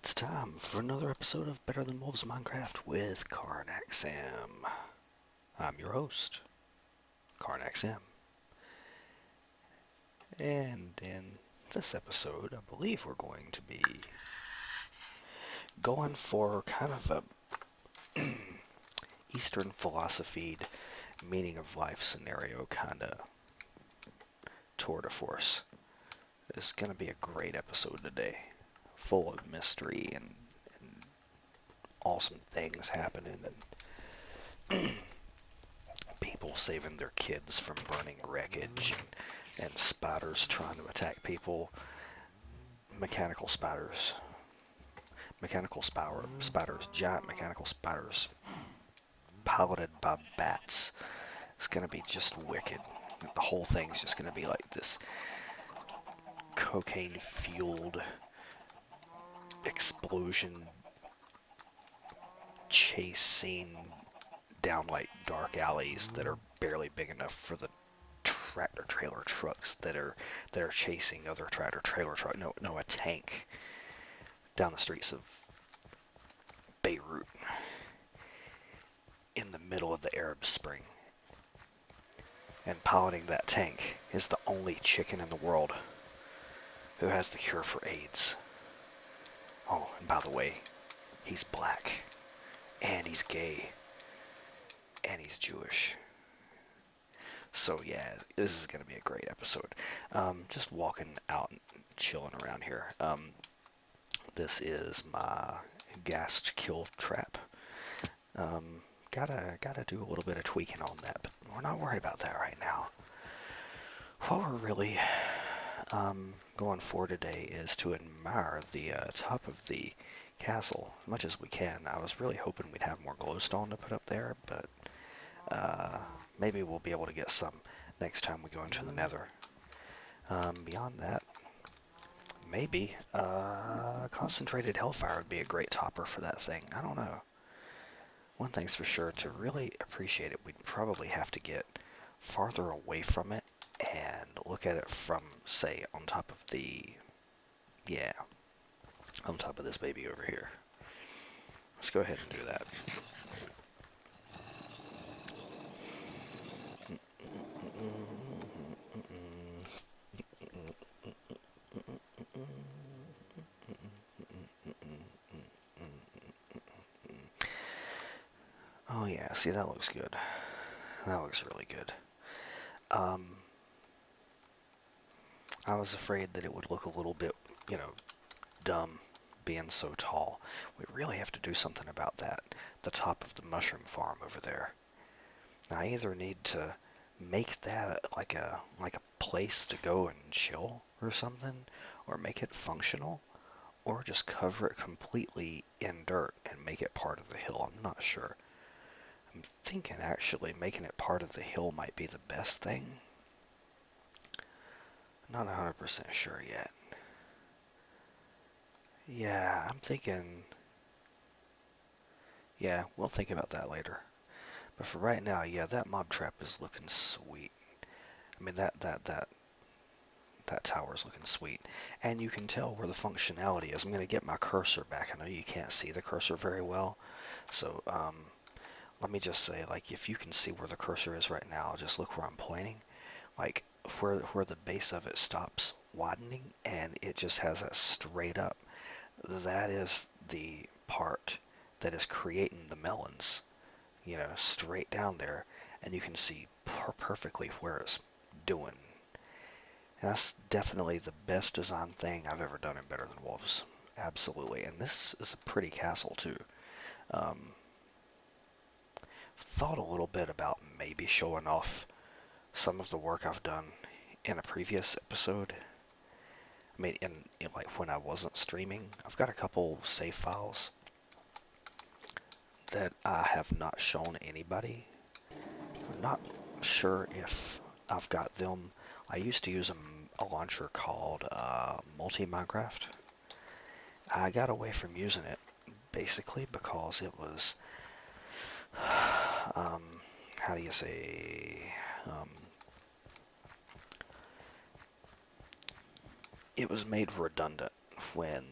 It's time for another episode of Better Than Wolves Minecraft with Karnak Sam. I'm your host, Karnak Sam. And in this episode, I believe we're going to be going for kind of a Eastern philosophy meaning of life scenario kind of tour de force. It's going to be a great episode today, full of mystery and awesome things happening and people saving their kids from burning wreckage and spiders trying to attack people. Mechanical spiders. Spiders. Giant mechanical spiders piloted by bats. It's going to be just wicked. The whole thing's just going to be like this cocaine-fueled explosion chase scene down like dark alleys that are barely big enough for the tractor trailer trucks that are chasing other tractor trailer truck. No, a tank down the streets of Beirut in the middle of the Arab Spring. And piloting that tank is the only chicken in the world who has the cure for AIDS. Oh, and by the way, he's black, and he's gay, and he's Jewish. So yeah, this is going to be a great episode. Just walking out and chilling around here. This is my ghast kill trap. Gotta do a little bit of tweaking on that, but we're not worried about that right now. What we're really going for today is to admire the top of the castle as much as we can. I was really hoping we'd have more glowstone to put up there, but maybe we'll be able to get some next time we go into the nether. Beyond that, maybe concentrated hellfire would be a great topper for that thing. I don't know. One thing's for sure, to really appreciate it, we'd probably have to get farther away from it and look at it from, say, on top of on top of this baby over here. Let's go ahead and do that. Oh yeah, see, that looks good. That looks really good. I was afraid that it would look a little bit, dumb being so tall. We really have to do something about that. The top of the mushroom farm over there. I either need to make that like a place to go and chill or something, or make it functional, or just cover it completely in dirt and make it part of the hill. I'm not sure. I'm thinking actually making it part of the hill might be the best thing. Not 100% sure yet. Yeah, I'm thinking... Yeah, we'll think about that later. But for right now, yeah, that mob trap is looking sweet. I mean, that tower is looking sweet. And you can tell where the functionality is. I'm going to get my cursor back. I know you can't see the cursor very well. So, let me just say, like, if you can see where the cursor is right now, just look where I'm pointing. Like, where the base of it stops widening and it just has that straight up. That is the part that is creating the melons, straight down there, and you can see perfectly where it's doing. And that's definitely the best design thing I've ever done in Better Than Wolves. Absolutely. And this is a pretty castle too. Thought a little bit about maybe showing off some of the work I've done in a previous episode. I mean, in like when I wasn't streaming, I've got a couple save files that I have not shown anybody. I'm not sure if I've got them. I used to use a launcher called Multi-Minecraft. I got away from using it basically because it was, how do you say, it was made redundant when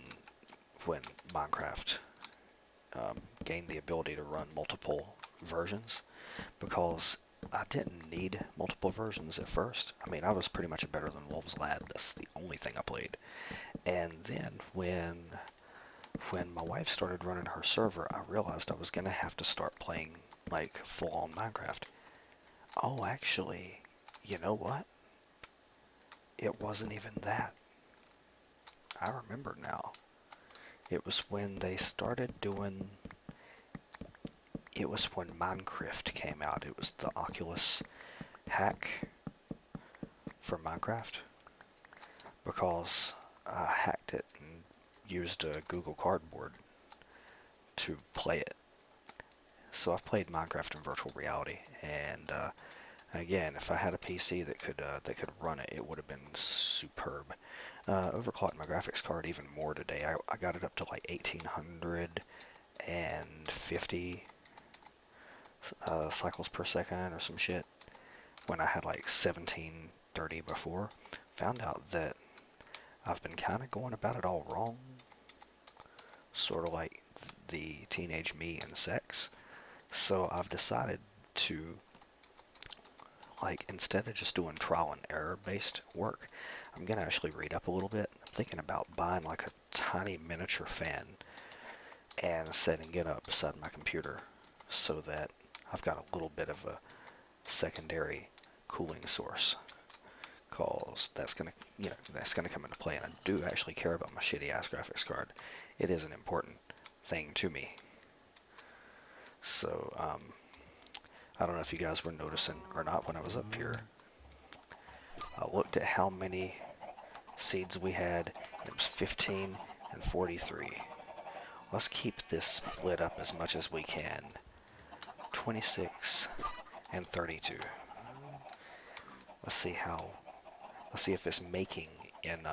Minecraft gained the ability to run multiple versions, because I didn't need multiple versions at first. I mean, I was pretty much a better than Wolves lad. That's the only thing I played. And then when my wife started running her server, I realized I was gonna have to start playing like full-on Minecraft. Oh, actually, you know what? It wasn't even that. I remember now. It was when they started doing... It was when Minecraft came out. It was the Oculus hack for Minecraft. Because I hacked it and used a Google Cardboard to play it. So I've played Minecraft in virtual reality, and again, if I had a PC that could run it, it would have been superb. Overclocked my graphics card even more today. I got it up to like 1850 cycles per second or some shit, when I had like 1730 before. Found out that I've been kind of going about it all wrong, sort of like the teenage me and sex. So I've decided to, like, instead of just doing trial and error based work, I'm gonna actually read up a little bit. I'm thinking about buying like a tiny miniature fan and setting it up beside my computer so that I've got a little bit of a secondary cooling source, cause that's gonna come into play. And I do actually care about my shitty ass graphics card. It is an important thing to me. So I don't know if you guys were noticing or not when I was up here. I looked at how many seeds we had, and it was 15 and 43. Let's keep this split up as much as we can. 26 and 32. Let's see if it's making in,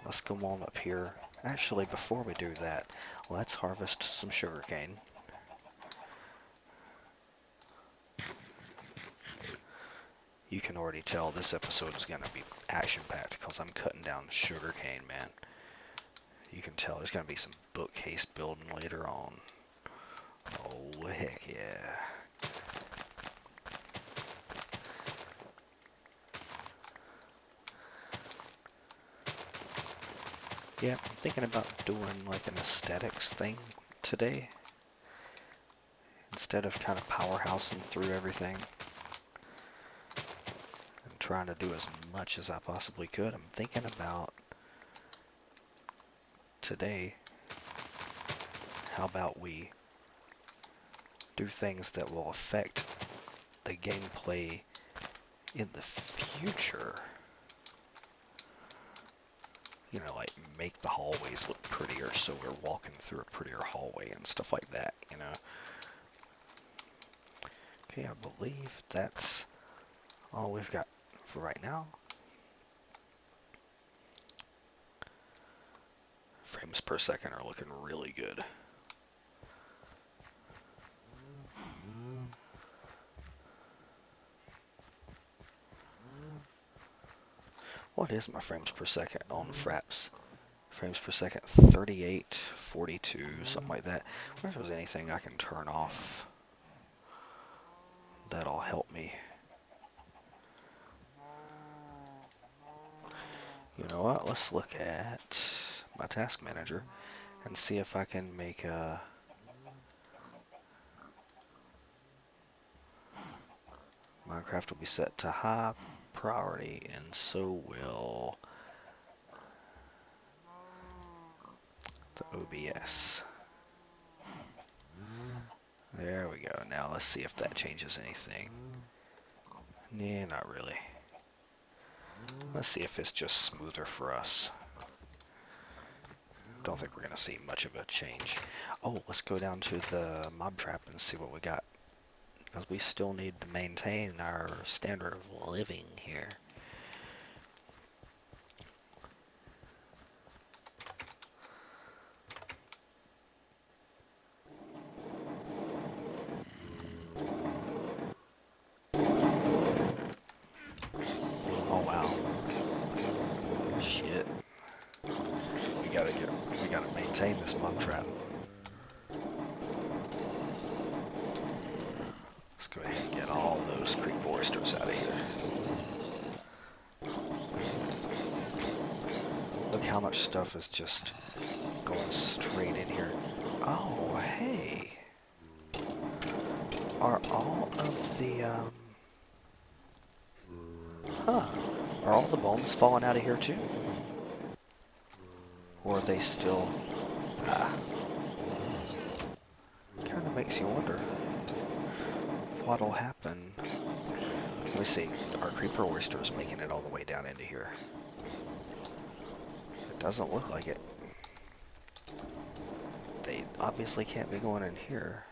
let's go on up here. Actually, before we do that, let's harvest some sugarcane. You can already tell this episode is going to be action-packed because I'm cutting down sugarcane, man. You can tell there's going to be some bookcase building later on. Oh, heck yeah. Yeah, I'm thinking about doing like an aesthetics thing today, instead of kind of powerhousing through everything and trying to do as much as I possibly could. I'm thinking about today, how about we do things that will affect the gameplay in the future. You know, like make the hallways look prettier so we're walking through a prettier hallway and stuff like that, you know. Okay, I believe that's all we've got for right now. Frames per second are looking really good. What is my frames per second on Fraps? Frames per second, 38, 42, something like that. I wonder if there's anything I can turn off that'll help me. You know what? Let's look at my task manager and see if I can make a... Minecraft will be set to high priority, and so will the OBS. There we go. Now let's see if that changes anything. Yeah, not really. Let's see if it's just smoother for us. Don't think we're going to see much of a change. Oh, let's go down to the mob trap and see what we got, because we still need to maintain our standard of living here. Oh wow. Shit. we gotta maintain this mob trap. Let's go ahead and get all those creep oysters out of here. Look how much stuff is just going straight in here. Oh, hey. Are all of the, are all the bones falling out of here too? Or are they still, kind of makes you wonder what'll happen. Let me see, are creeper oysters making it all the way down into here? It doesn't look like it. They obviously can't be going in here.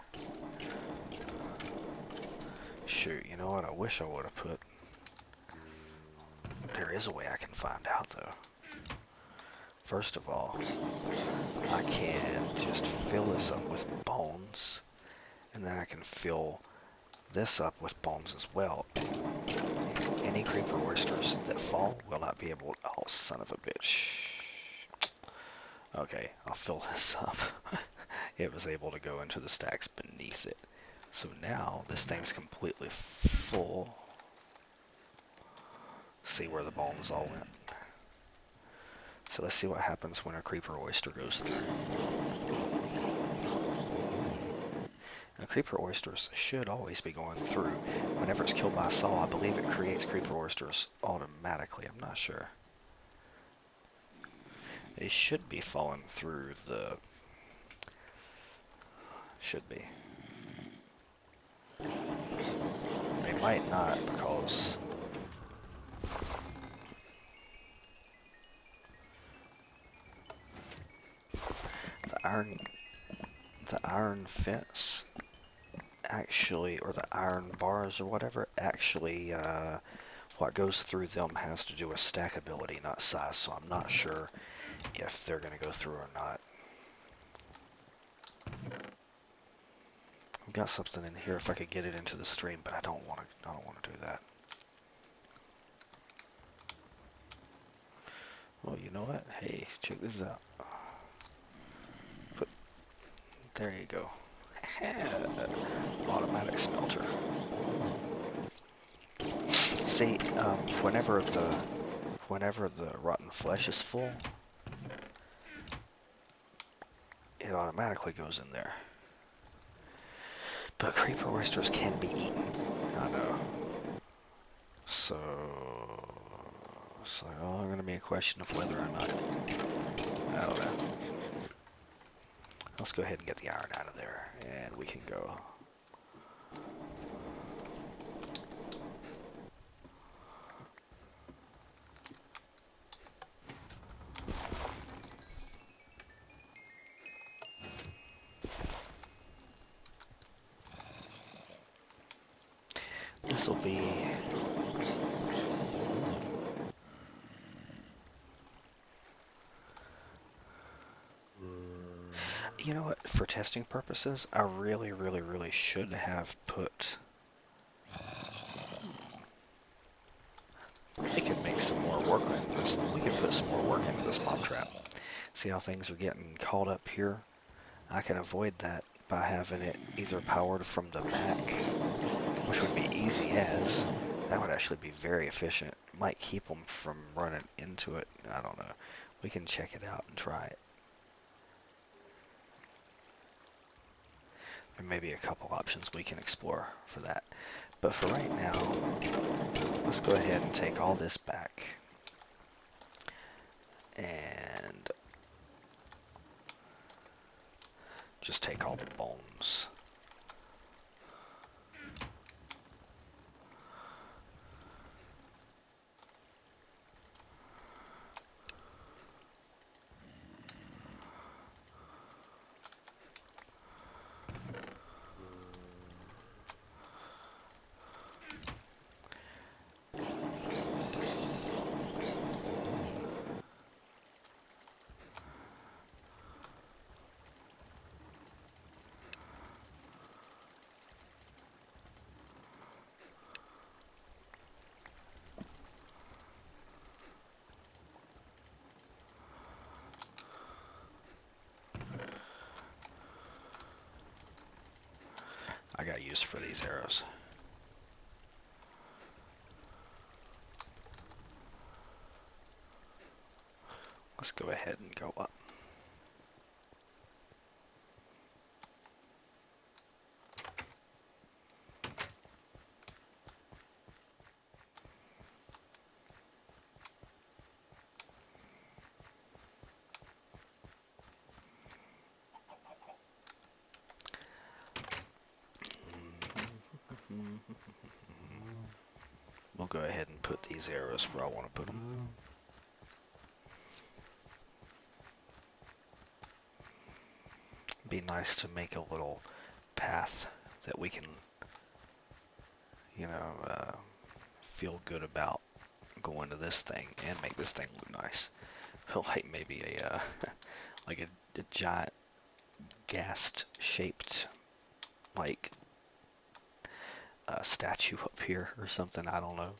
Shoot, you know what? I wish I would have put... There is a way I can find out, though. First of all, I can just fill this up with bones, and then I can fill this up with bones as well. Any creeper oysters that fall will not be able... Oh, son of a bitch. Okay, I'll fill this up. It was able to go into the stacks beneath it. So now this thing's completely full. See where the bones all went. So let's see what happens when a creeper oyster goes through. Now, creeper oysters should always be going through. Whenever it's killed by a saw, I believe it creates creeper oysters automatically. I'm not sure. They should be falling through the... Should be. They might not, because... The iron fence actually, or the iron bars or whatever, actually, what goes through them has to do with stackability, not size, so I'm not sure if they're going to go through or not. I've got something in here if I could get it into the stream, but I don't want to do that. Well, you know what? Hey, check this out. There you go. Automatic smelter. See, whenever the rotten flesh is full, it automatically goes in there. But creeper oysters can be eaten. I know. So it's like, oh, going to be a question of whether or not. I don't know. Let's go ahead and get the iron out of there, and we can go. This will be... You know what, for testing purposes, I really should have put... We could make some more work into this. We could put some more work into this mob trap. See how things are getting caught up here? I can avoid that by having it either powered from the back, which would be easy as. That would actually be very efficient. Might keep them from running into it. I don't know. We can check it out and try it. There may be a couple options we can explore for that. But for right now, let's go ahead and take all this back. And just take all the bones. just for these arrows. Let's go ahead and go up. We'll go ahead and put these arrows where I want to put them. Be nice to make a little path that we can, you know, feel good about going to this thing and make this thing look nice. Like maybe a like a giant ghast shaped like statue up here or something. I don't know.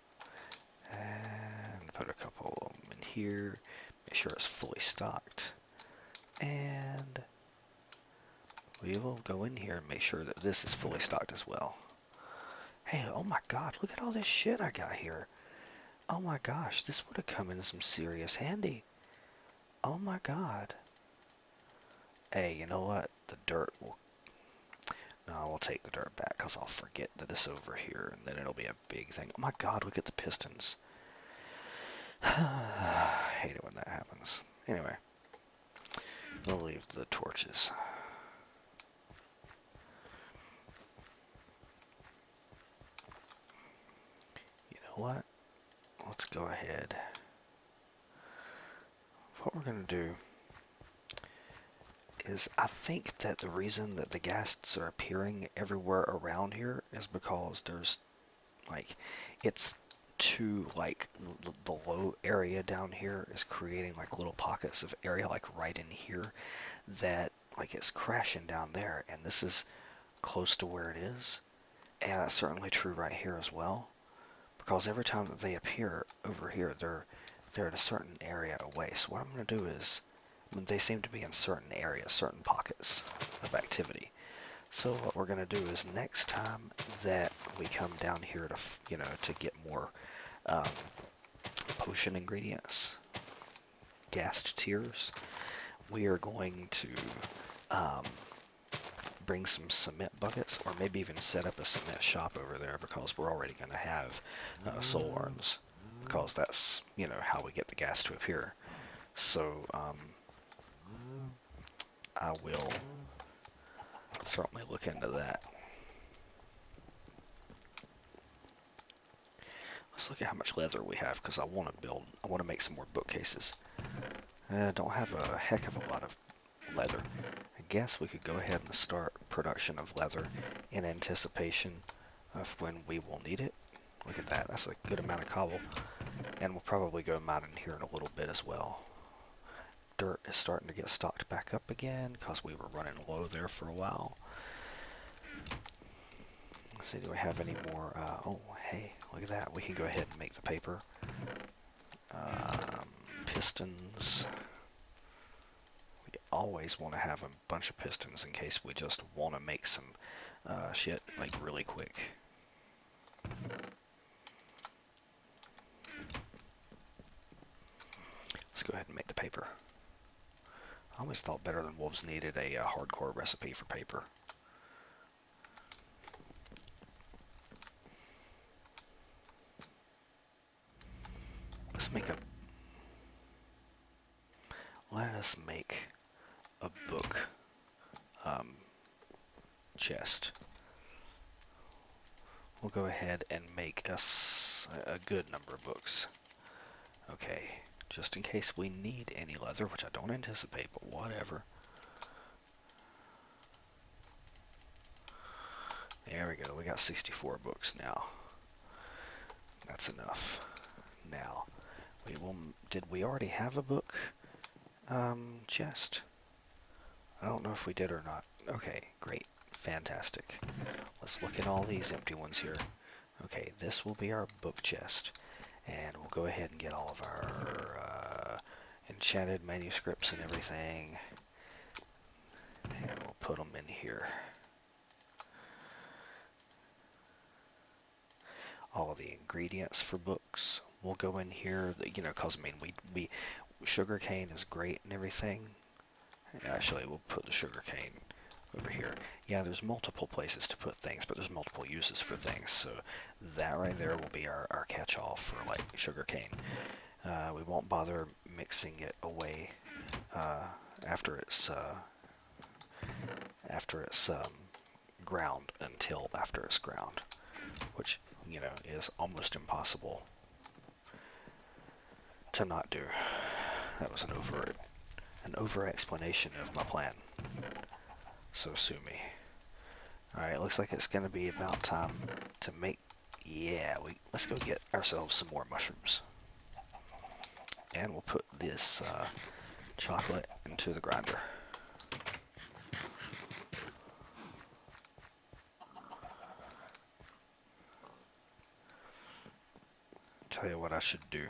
And put a couple of them in here. Make sure it's fully stocked. And we will go in here and make sure that this is fully stocked as well. Hey, oh my god, look at all this shit I got here. Oh my gosh, this would have come in some serious handy. Oh my god. Hey, you know what? The dirt will... No, we'll take the dirt back because I'll forget that it's over here and then it'll be a big thing. Oh my god, look at the pistons. I hate it when that happens. Anyway, we'll leave the torches. You know what? Let's go ahead. What we're going to do is I think that the reason that the ghasts are appearing everywhere around here is because there's like it's too like the low area down here is creating like little pockets of area like right in here that like it's crashing down there, and this is close to where it is, and that's certainly true right here as well, because every time that they appear over here they're at a certain area away. So what I'm going to do is, I mean, they seem to be in certain areas, certain pockets of activity. So what we're going to do is next time that we come down here to, you know, to get more potion ingredients, ghast tears, we are going to bring some cement buckets, or maybe even set up a cement shop over there, because we're already going to have soul urns, because that's, you know, how we get the gas to appear. So I will certainly look into that. Let's look at how much leather we have, because I want to make some more bookcases. I don't have a heck of a lot of leather. I guess we could go ahead and start production of leather in anticipation of when we will need it. Look at that, that's a good amount of cobble. And we'll probably go mining here in a little bit as well. Dirt is starting to get stocked back up again, because we were running low there for a while. Let's see, do we have any more? Oh, hey, look at that. We can go ahead and make the paper. Pistons. We always want to have a bunch of pistons in case we just want to make some shit like really quick. Let's go ahead and make the paper. I always thought Better Than Wolves needed a hardcore recipe for paper. Let us make a book chest. We'll go ahead and make us a good number of books. Okay, just in case we need any leather, which I don't anticipate, but whatever. There we go, we got 64 books now. That's enough. Now, did we already have a book chest? I don't know if we did or not. Okay, great, fantastic. Let's look at all these empty ones here. Okay, this will be our book chest, and we'll go ahead and get all of our enchanted manuscripts and everything, and we'll put them in here. all of the ingredients for books will go in here. You know, cause I mean, we sugarcane is great and everything. Actually, we'll put the sugarcane over here. Yeah, there's multiple places to put things, but there's multiple uses for things. So that right there will be our catch-all for like sugarcane. We won't bother mixing it away after it's ground until after it's ground, which, you know, is almost impossible to not do. That was an over explanation of my plan. So sue me. Alright, looks like it's gonna be about time to make, let's go get ourselves some more mushrooms. And we'll put this chocolate into the grinder. Tell you what I should do.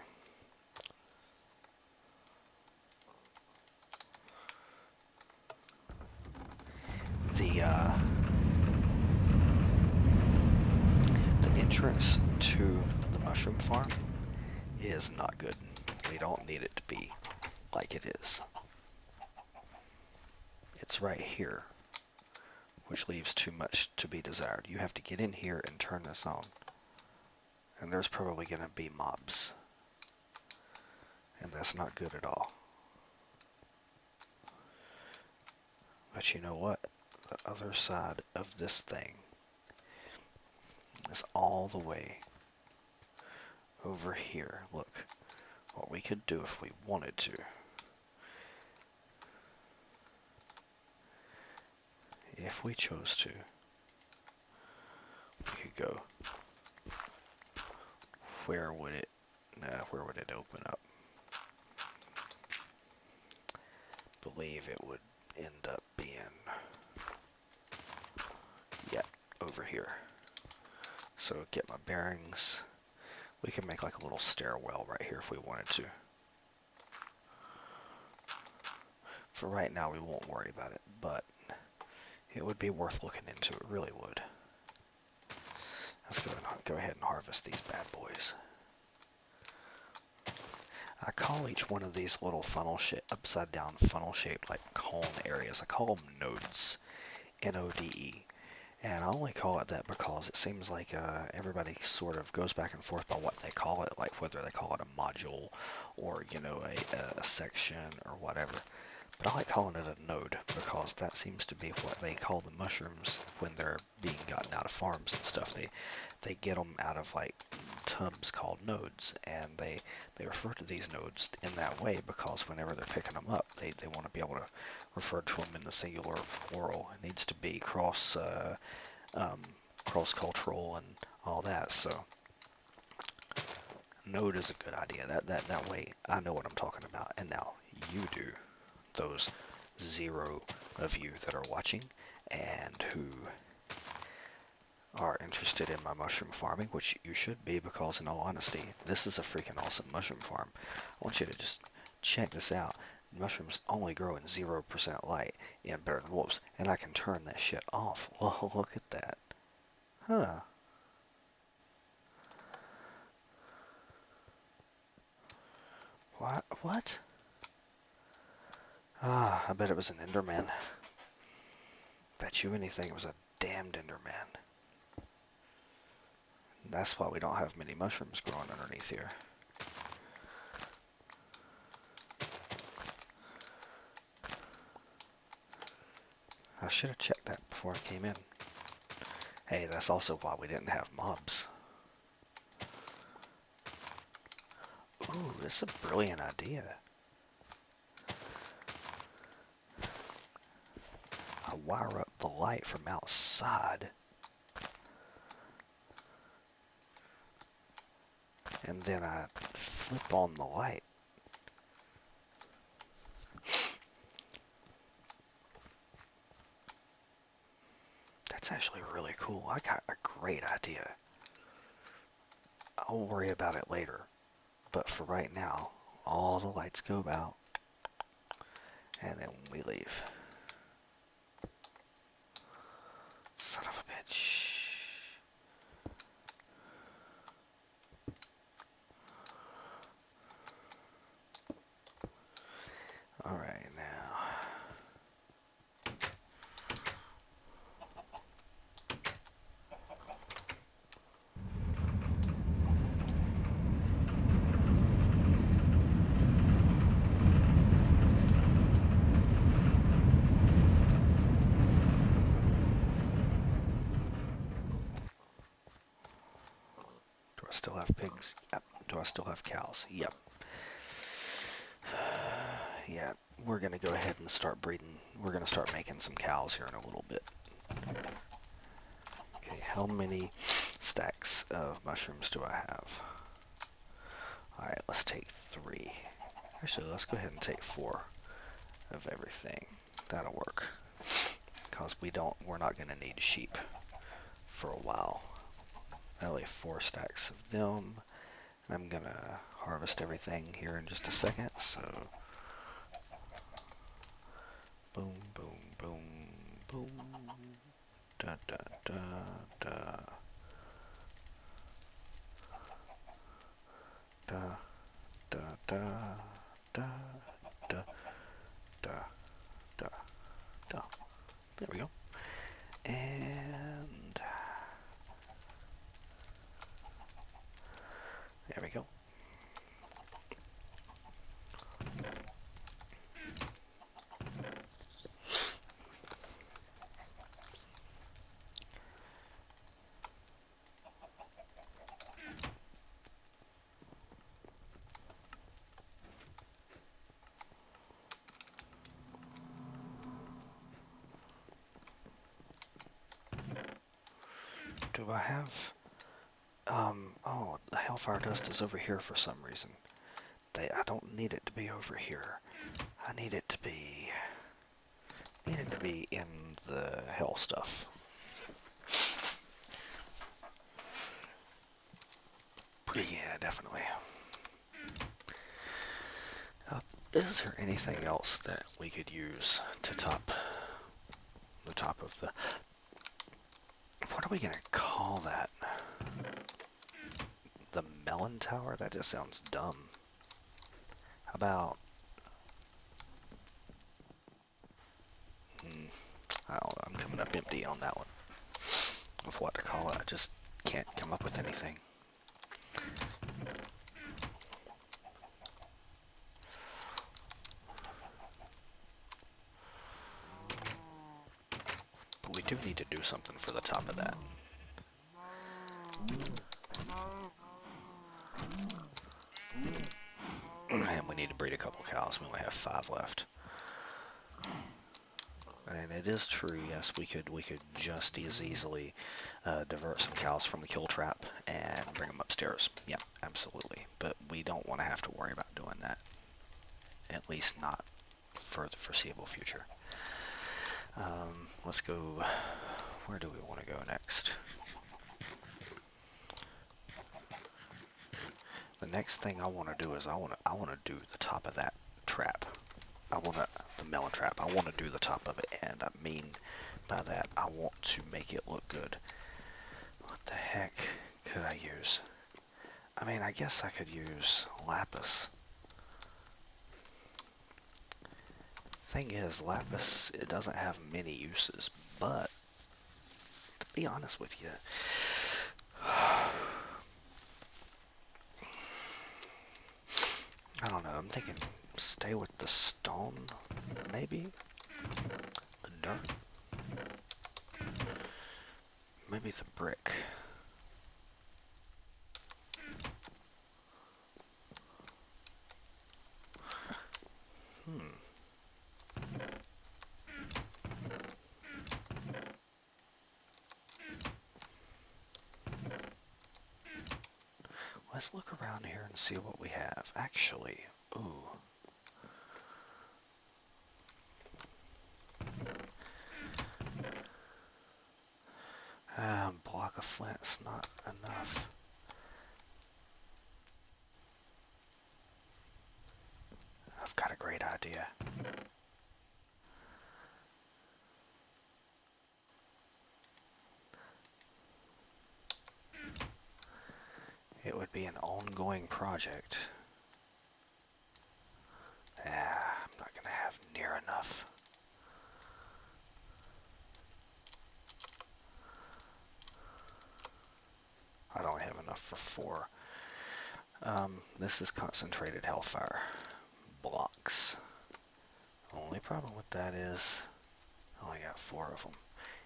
The entrance to the mushroom farm is not good. We don't need it to be like it is. It's right here, which leaves too much to be desired. You have to get in here and turn this on. And there's probably going to be mobs. And that's not good at all. But you know what? The other side of this thing is all the way over here. Look, what we could do if we wanted to. If we chose to, we could go. Where would it open up? Believe it would end up being, over here. So get my bearings. We can make like a little stairwell right here if we wanted to. For right now, we won't worry about it, but it would be worth looking into. It really would. Let's go ahead and harvest these bad boys. I call each one of these little upside down funnel shaped like cone areas, I call them nodes. N-O-D-E. And I only call it that because it seems like everybody sort of goes back and forth by what they call it, like whether they call it a module or, you know, a section or whatever. But I like calling it a node because that seems to be what they call the mushrooms when they're being gotten out of farms and stuff. They get them out of like tubs called nodes, and they refer to these nodes in that way because whenever they're picking them up, they want to be able to refer to them in the singular or plural. It needs to be cross-cultural and all that. So node is a good idea. That way I know what I'm talking about, and now you do. Those 0 of you that are watching and who are interested in my mushroom farming, which you should be because in all honesty, this is a freaking awesome mushroom farm. I want you to just check this out. Mushrooms only grow in 0% light and better than wolves, and I can turn that shit off. Well, look at that. Huh. What? Ah, I bet it was an Enderman. Bet you anything it was a damned Enderman. That's why we don't have many mushrooms growing underneath here. I should have checked that before I came in. Hey, that's also why we didn't have mobs. Ooh, that's a brilliant idea. I wire up the light from outside. And then I flip on the light. That's actually really cool. I got a great idea. I'll worry about it later. But for right now, all the lights go out. And then we leave. Son of a bitch. still have pigs? Yep. Do I still have cows? Yep. Yeah, we're gonna go ahead and start breeding. We're gonna start making some cows here in a little bit. Okay, how many stacks of mushrooms do I have? Alright, let's take 3. Actually, let's go ahead and take 4 of everything. That'll work. Because we're not gonna need sheep for a while. Only 4 stacks of them. I'm gonna harvest everything here in just a second, so boom, boom, boom, boom, da da da da, da da da da da da da da. There we go. And there we go. Do I have, oh, the Hellfire Dust is over here for some reason. I don't need it to be over here. I need it to be in the hell stuff. Yeah, definitely. Is there anything else that we could use to top the top of the... What are we gonna call that? The melon tower? That just sounds dumb. How about... I don't know, I'm coming up empty on that one. Of what to call it. I just can't come up with anything. But we do need to do something for the top of that. And we need to breed a couple cows. We only have 5 left. And it is true, yes, we could just as easily divert some cows from the kill trap and bring them upstairs. Yeah, absolutely. But we don't want to have to worry about doing that. At least not for the foreseeable future. Let's go, where do we want to go next? The next thing I want to do is I want to do the top of that trap. The melon trap. I want to do the top of it, and I mean by that, I want to make it look good. What the heck could I use? I mean, I guess I could use lapis. Thing is, lapis, it doesn't have many uses, but to be honest with you, I don't know, I'm thinking stay with the stone, maybe? The dirt? Maybe the brick. Let's look around here and see what we have. Actually, ooh. Block of flint's not enough. I've got a great idea. It would be an ongoing project. I'm not gonna have near enough. I don't have enough for 4. This is concentrated hellfire blocks. Only problem with that is I only got 4 of them.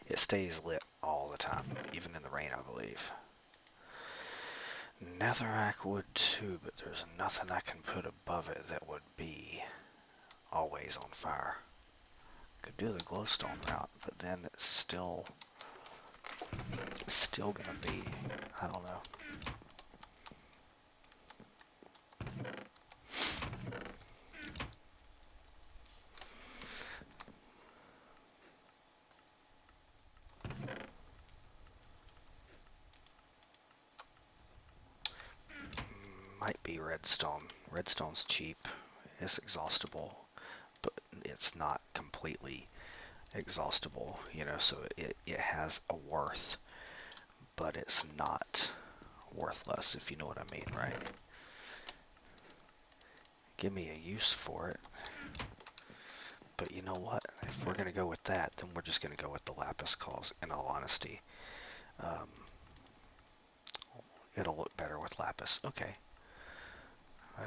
It stays lit all the time, even in the rain, I believe. Netherrack would too, but there's nothing I can put above it that would be always on fire. Could do the glowstone route, but then it's still gonna be, I don't know. Might be redstone. Redstone's cheap. It's exhaustible, but it's not completely exhaustible, you know, so it has a worth, but it's not worthless, if you know what I mean, right? Give me a use for it. But you know what? If we're going to go with that, then we're just going to go with the lapis calls, in all honesty. Um, it'll look better with lapis. Okay.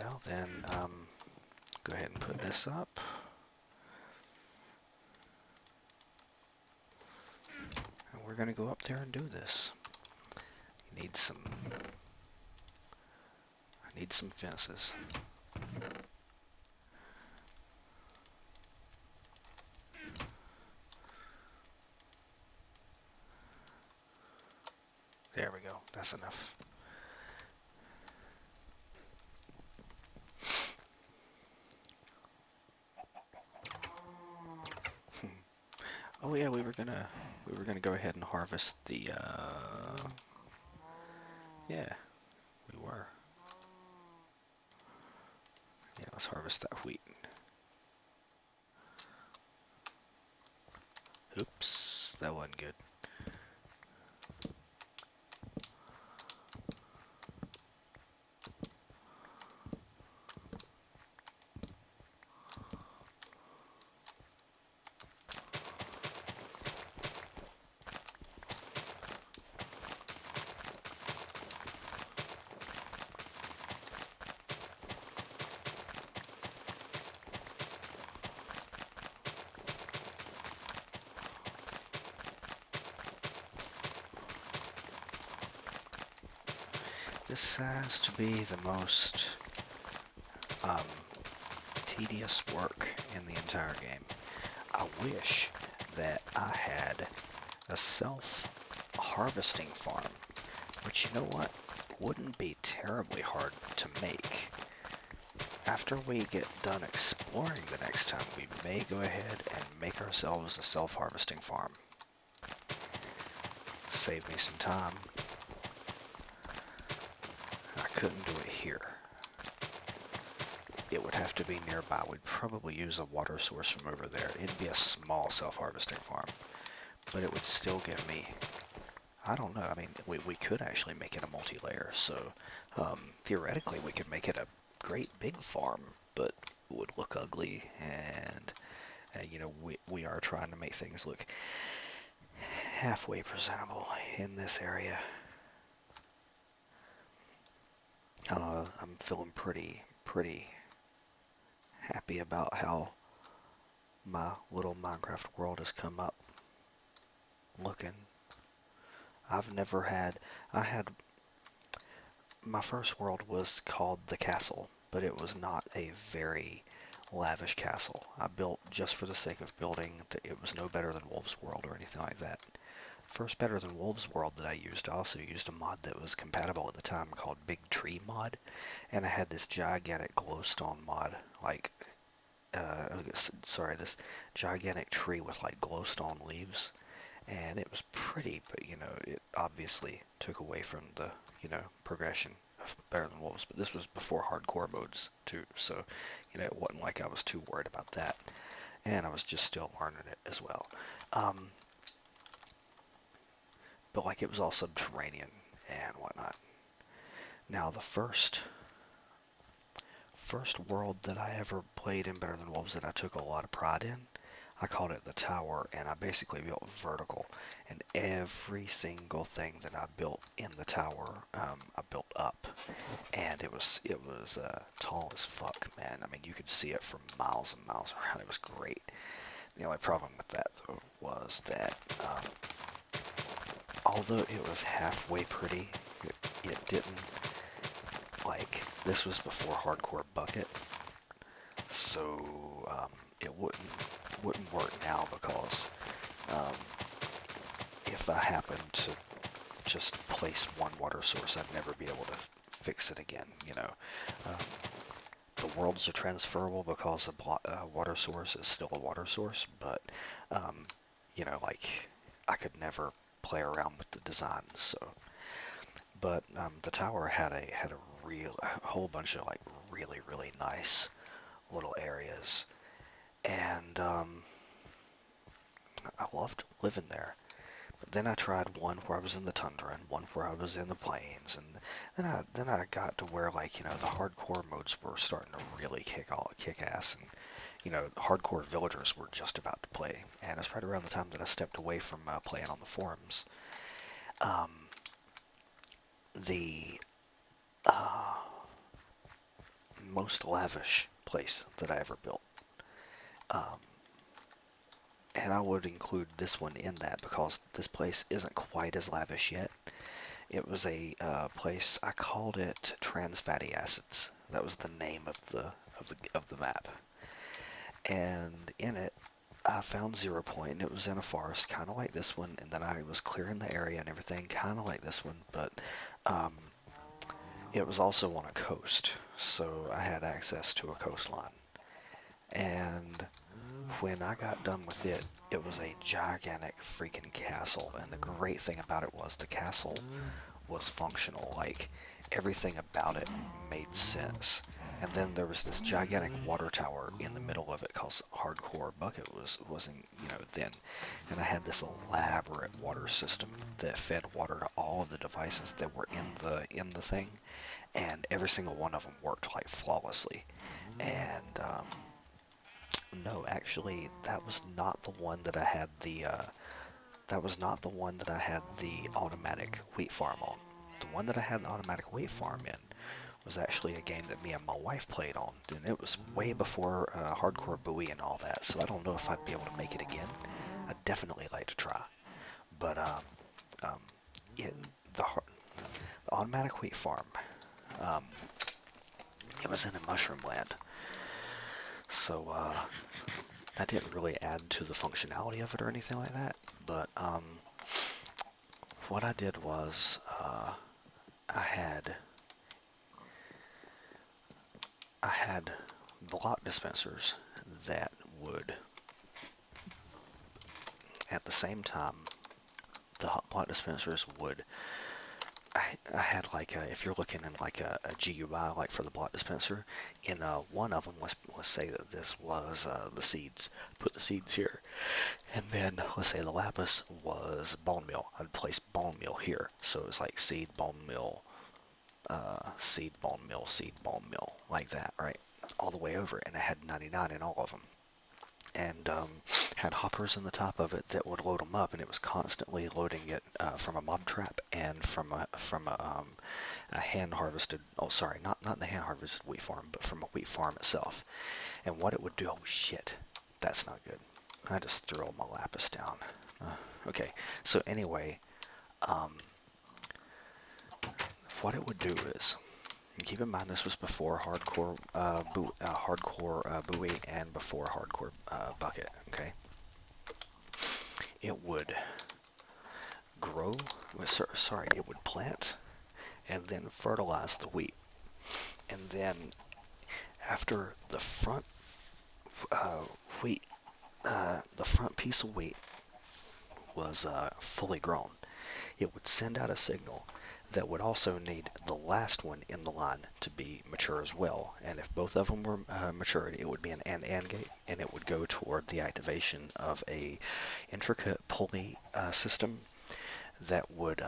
Well, then go ahead and put this up. And we're going to go up there and do this. You need some... I need some fences. There we go. That's enough. Oh yeah, we were gonna go ahead and harvest the yeah, we were. Yeah, let's harvest that wheat. Oops, that wasn't good. This has to be the most tedious work in the entire game. I wish that I had a self-harvesting farm, which, you know what, wouldn't be terribly hard to make. After we get done exploring the next time, we may go ahead and make ourselves a self-harvesting farm. Save me some time. I couldn't do it here. It would have to be nearby. We'd probably use a water source from over there. It'd be a small self-harvesting farm, but it would still give me, I don't know, I mean, we could actually make it a multi-layer, so theoretically we could make it a great big farm, but it would look ugly, and you know, we are trying to make things look halfway presentable in this area. I'm feeling pretty happy about how my little Minecraft world has come up looking. I had, my first world was called the Castle, but it was not a very lavish castle. I built just for the sake of building. It was no better than Wolf's World or anything like that. First Better Than Wolf's World that I also used a mod that was compatible at the time called Big Tree Mod, and I had this gigantic glowstone mod, like, this gigantic tree with like glowstone leaves, and it was pretty, but you know, it obviously took away from the, you know, progression of Better Than Wolves, but this was before hardcore modes too, so, you know, it wasn't like I was too worried about that, and I was just still learning it as well. But like it was all subterranean and whatnot. Now the first world that I ever played in Better Than Wolves that I took a lot of pride in, I called it the Tower, and I basically built vertical, and every single thing that I built in the tower, I built up, and it was tall as fuck, man. I mean, you could see it for miles and miles around. It was great. The only problem with that though was that although it was halfway pretty, it didn't like, this was before hardcore bucket, so it wouldn't work now because um, if I happen to just place one water source, I'd never be able to fix it again, you know. Um, the worlds are transferable because a water source is still a water source, but, you know, like, I could never play around with the design, so. But the tower had a whole bunch of, like, really nice little areas, and I loved living there. But then I tried one where I was in the tundra and one where I was in the plains, and then I got to where, like, you know, the hardcore modes were starting to really kick ass, and, you know, hardcore villagers were just about to play. And it's right around the time that I stepped away from playing on the forums. The most lavish place that I ever built. And I would include this one in that because this place isn't quite as lavish yet. It was a place, I called it Trans Fatty Acids. That was the name of the map. And in it, I found 0 Point, and it was in a forest, kind of like this one. And then I was clearing the area and everything, kind of like this one, but it was also on a coast, so I had access to a coastline. And when I got done with it, it was a gigantic freaking castle. And the great thing about it was the castle was functional. Like, everything about it made sense. And then there was this gigantic water tower in the middle of it called Hardcore Bucket wasn't, you know, then. And I had this elaborate water system that fed water to all of the devices that were in the thing, and every single one of them worked like flawlessly. And no, actually, that was not the one that I had the automatic wheat farm on. The one that I had the automatic wheat farm in was actually a game that me and my wife played on, and it was way before hardcore buoy and all that, so I don't know if I'd be able to make it again. I'd definitely like to try. But it, the automatic wheat farm, it was in a mushroom land, so that didn't really add to the functionality of it or anything like that. But what I did was I had block dispensers that would, at the same time, the hot block dispensers would, I had like if you're looking in like a GUI like for the block dispenser, in one of them, let's say that this was the seeds. Put the seeds here, and then let's say the lapis was bone meal. I'd place bone meal here, so it was like seed, bone meal, seed, bone meal, seed, bone meal, like that, right? All the way over, and it had 99 in all of them. And had hoppers in the top of it that would load them up, and it was constantly loading it from a mob trap and from a hand harvested. Oh, sorry, not the hand harvested wheat farm, but from a wheat farm itself. And what it would do. Oh shit, that's not good. I just threw all my lapis down. Okay, so anyway, what it would do is. And keep in mind, this was before hardcore buoy and before hardcore bucket. Okay, it would grow. Sorry, it would plant and then fertilize the wheat, and then after the front wheat, the front piece of wheat was fully grown, it would send out a signal that would also need the last one in the line to be mature as well. And if both of them were matured, it would be an and gate, and it would go toward the activation of a intricate pulley system that would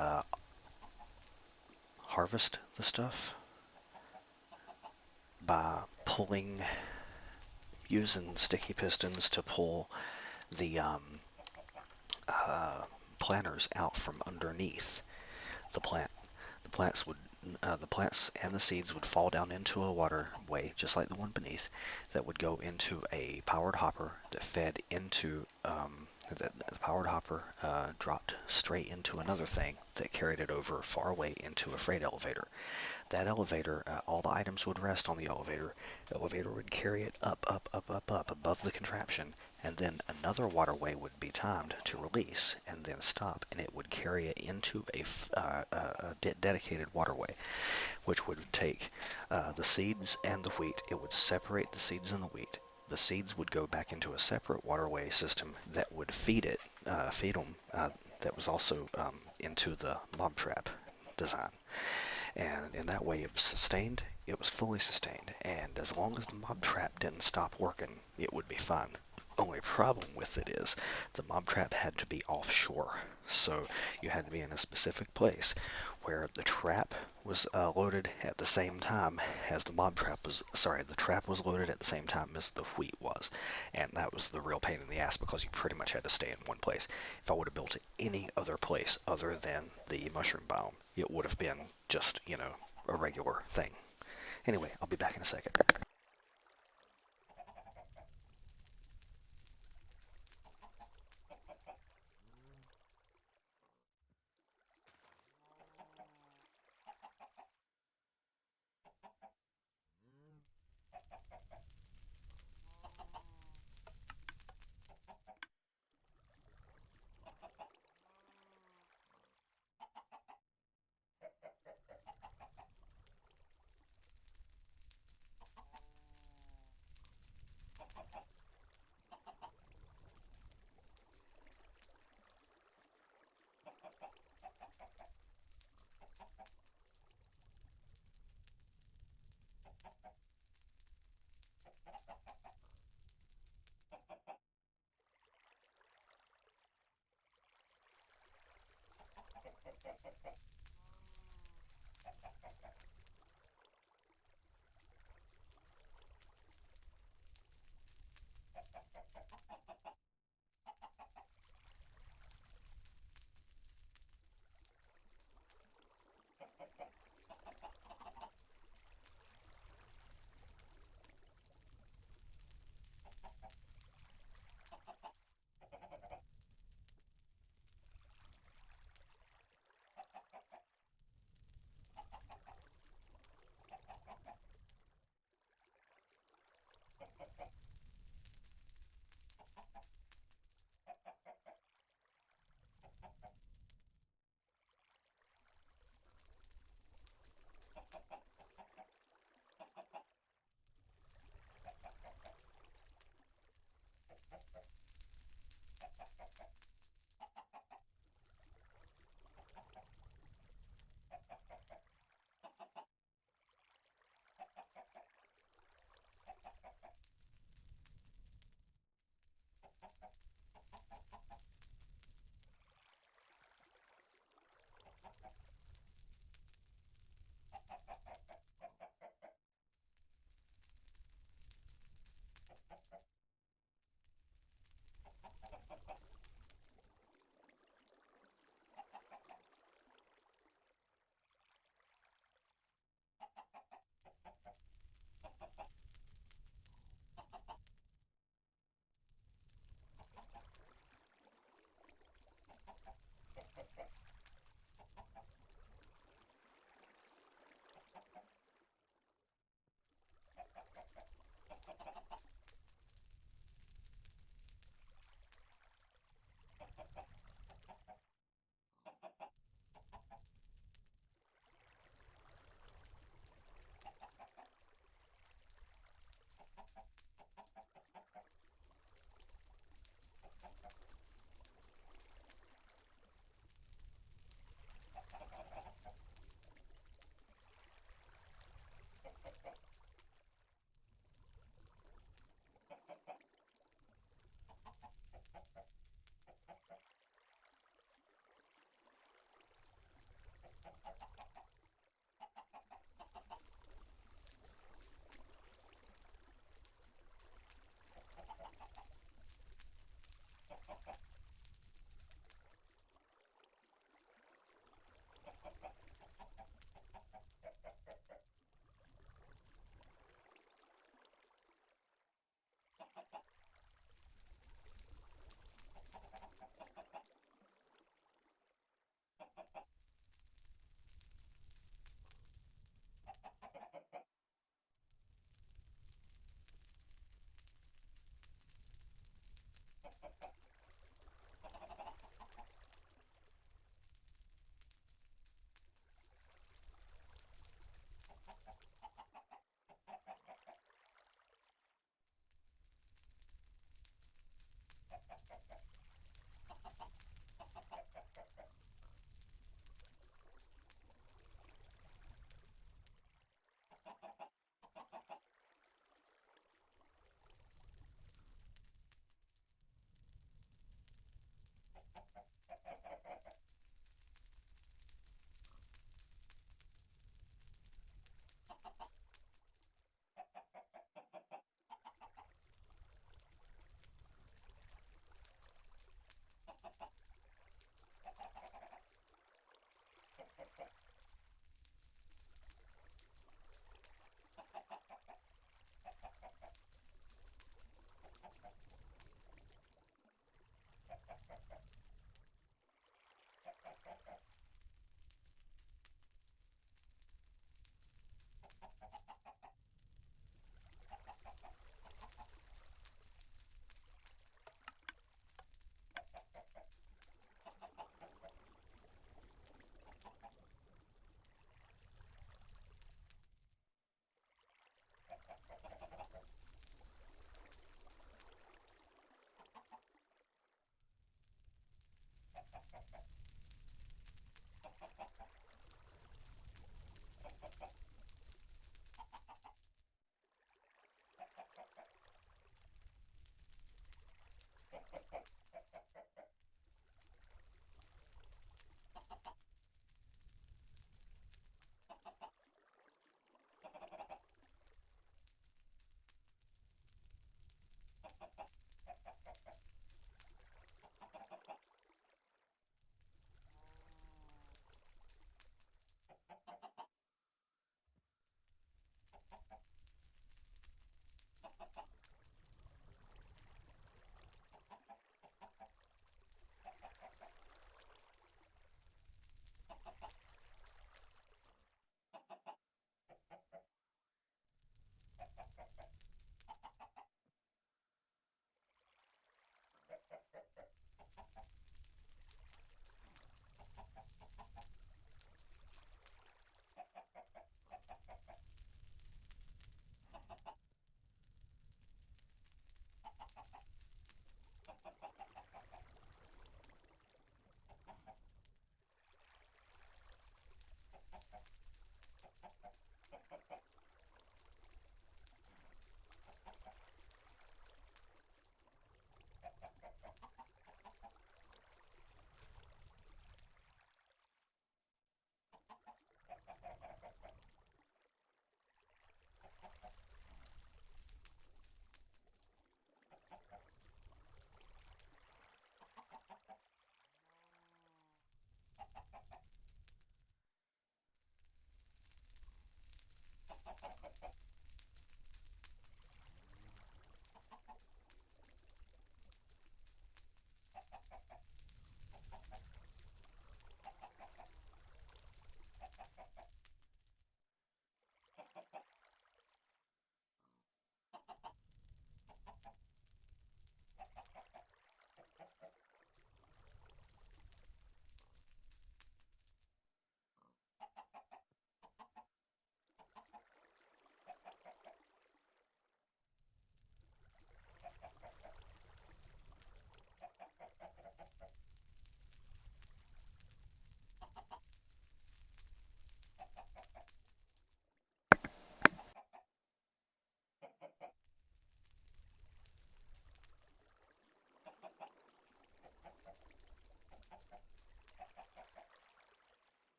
harvest the stuff by using sticky pistons to pull the planters out from underneath the plant. The plants would the plants and the seeds would fall down into a waterway, just like the one beneath, that would go into a powered hopper that fed into the powered hopper dropped straight into another thing that carried it over far away into a freight elevator. That elevator, all the items would rest on the elevator. The elevator would carry it up above the contraption, and then another waterway would be timed to release and then stop, and it would carry it into a dedicated waterway, which would take the seeds and the wheat. It would separate the seeds and the wheat. The seeds would go back into a separate waterway system that would feed them. That was also into the mob trap design. And in that way it was sustained, it was fully sustained, and as long as the mob trap didn't stop working, it would be fine. Only problem with it is the mob trap had to be offshore, so you had to be in a specific place where the trap was loaded at the same time as the trap was loaded at the same time as the wheat was, and that was the real pain in the ass because you pretty much had to stay in one place. If I would have built it any other place other than the mushroom biome, it would have been just, a regular thing. Anyway, I'll be back in a second.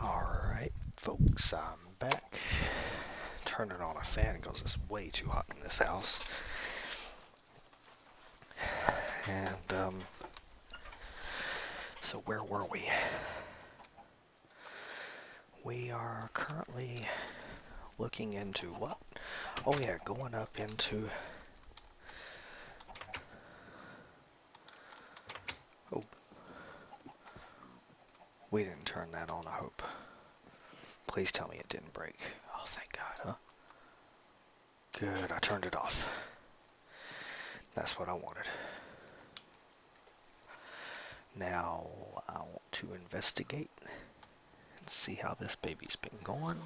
Alright, folks, I'm back. Turning on a fan because it's way too hot in this house. And, so where were we? We are currently looking into what? Oh yeah, going up into... Oh. We didn't turn that on, I hope. Please tell me it didn't break. Oh, thank God, huh? Good, I turned it off. That's what I wanted. Now, I want to investigate and see how this baby's been going.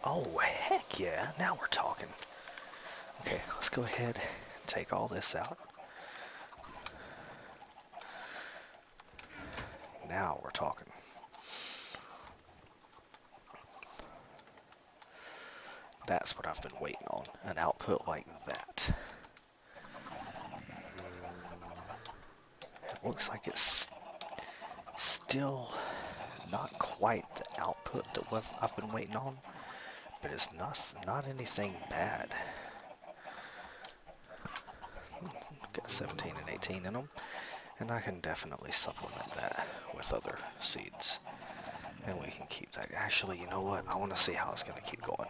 Oh, heck yeah, now we're talking. Okay, let's go ahead and take all this out. Now we're talking. That's what I've been waiting on, an output like that. It looks like it's still not quite the output that I've been waiting on, but it's not anything bad. Got 17 and 18 in them, and I can definitely supplement that with other seeds, and we can keep that. Actually, you know what? I want to see how it's going to keep going.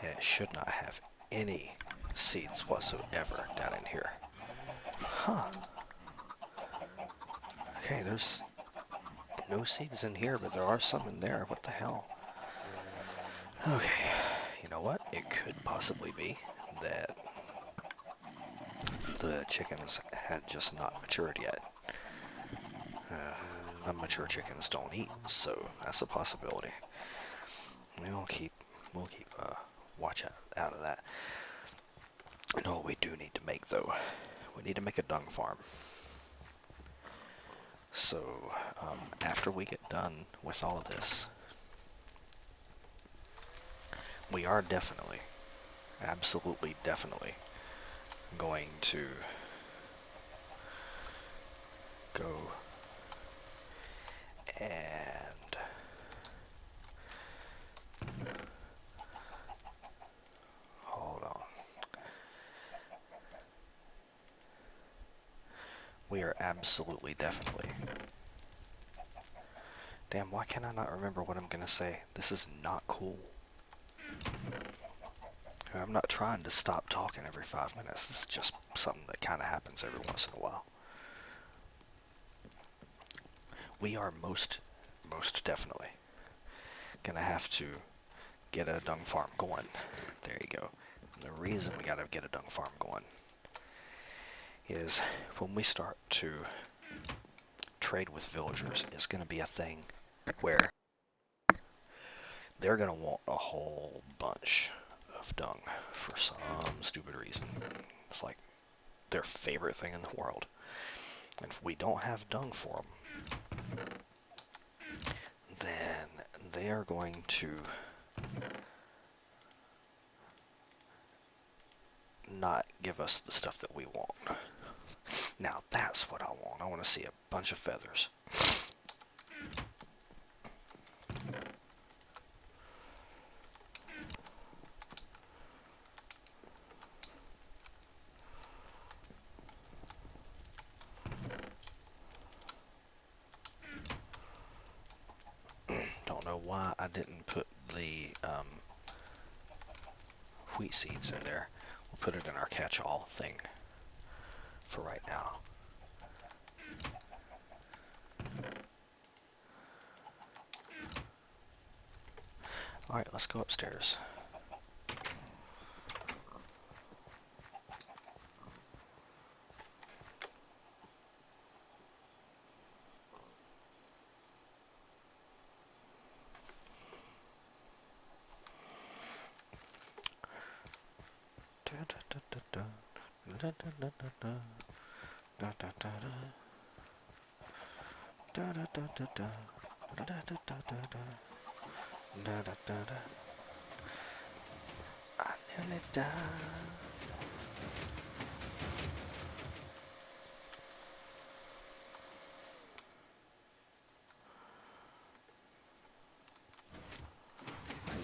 And it should not have any seeds whatsoever down in here. Huh. Okay, there's no seeds in here, but there are some in there. What the hell? Okay, you know what? It could possibly be that the chickens had just not matured yet. Unmature chickens don't eat, so that's a possibility. We'll keep watch out of that. You know what we do need to make though? we need to make a dung farm. So after we get done with all of this, we are definitely, absolutely definitely going to go and hold on. We are absolutely definitely. Damn, why can I not remember what I'm gonna say? This is not cool. I'm not trying to stop talking every 5 minutes. This is just something that kind of happens every once in a while. We are most definitely gonna have to get a dung farm going. There you go. And the reason we gotta get a dung farm going is when we start to trade with villagers, it's gonna be a thing where they're gonna want a whole bunch of dung for some stupid reason. It's like their favorite thing in the world. And if we don't have dung for them, then they are going to not give us the stuff that we want. Now that's what I want. I want to see a bunch of feathers. Don't know why I didn't put the wheat seeds in there. We'll put it in our catch-all thing for right now. Alright, let's go upstairs. I nearly died.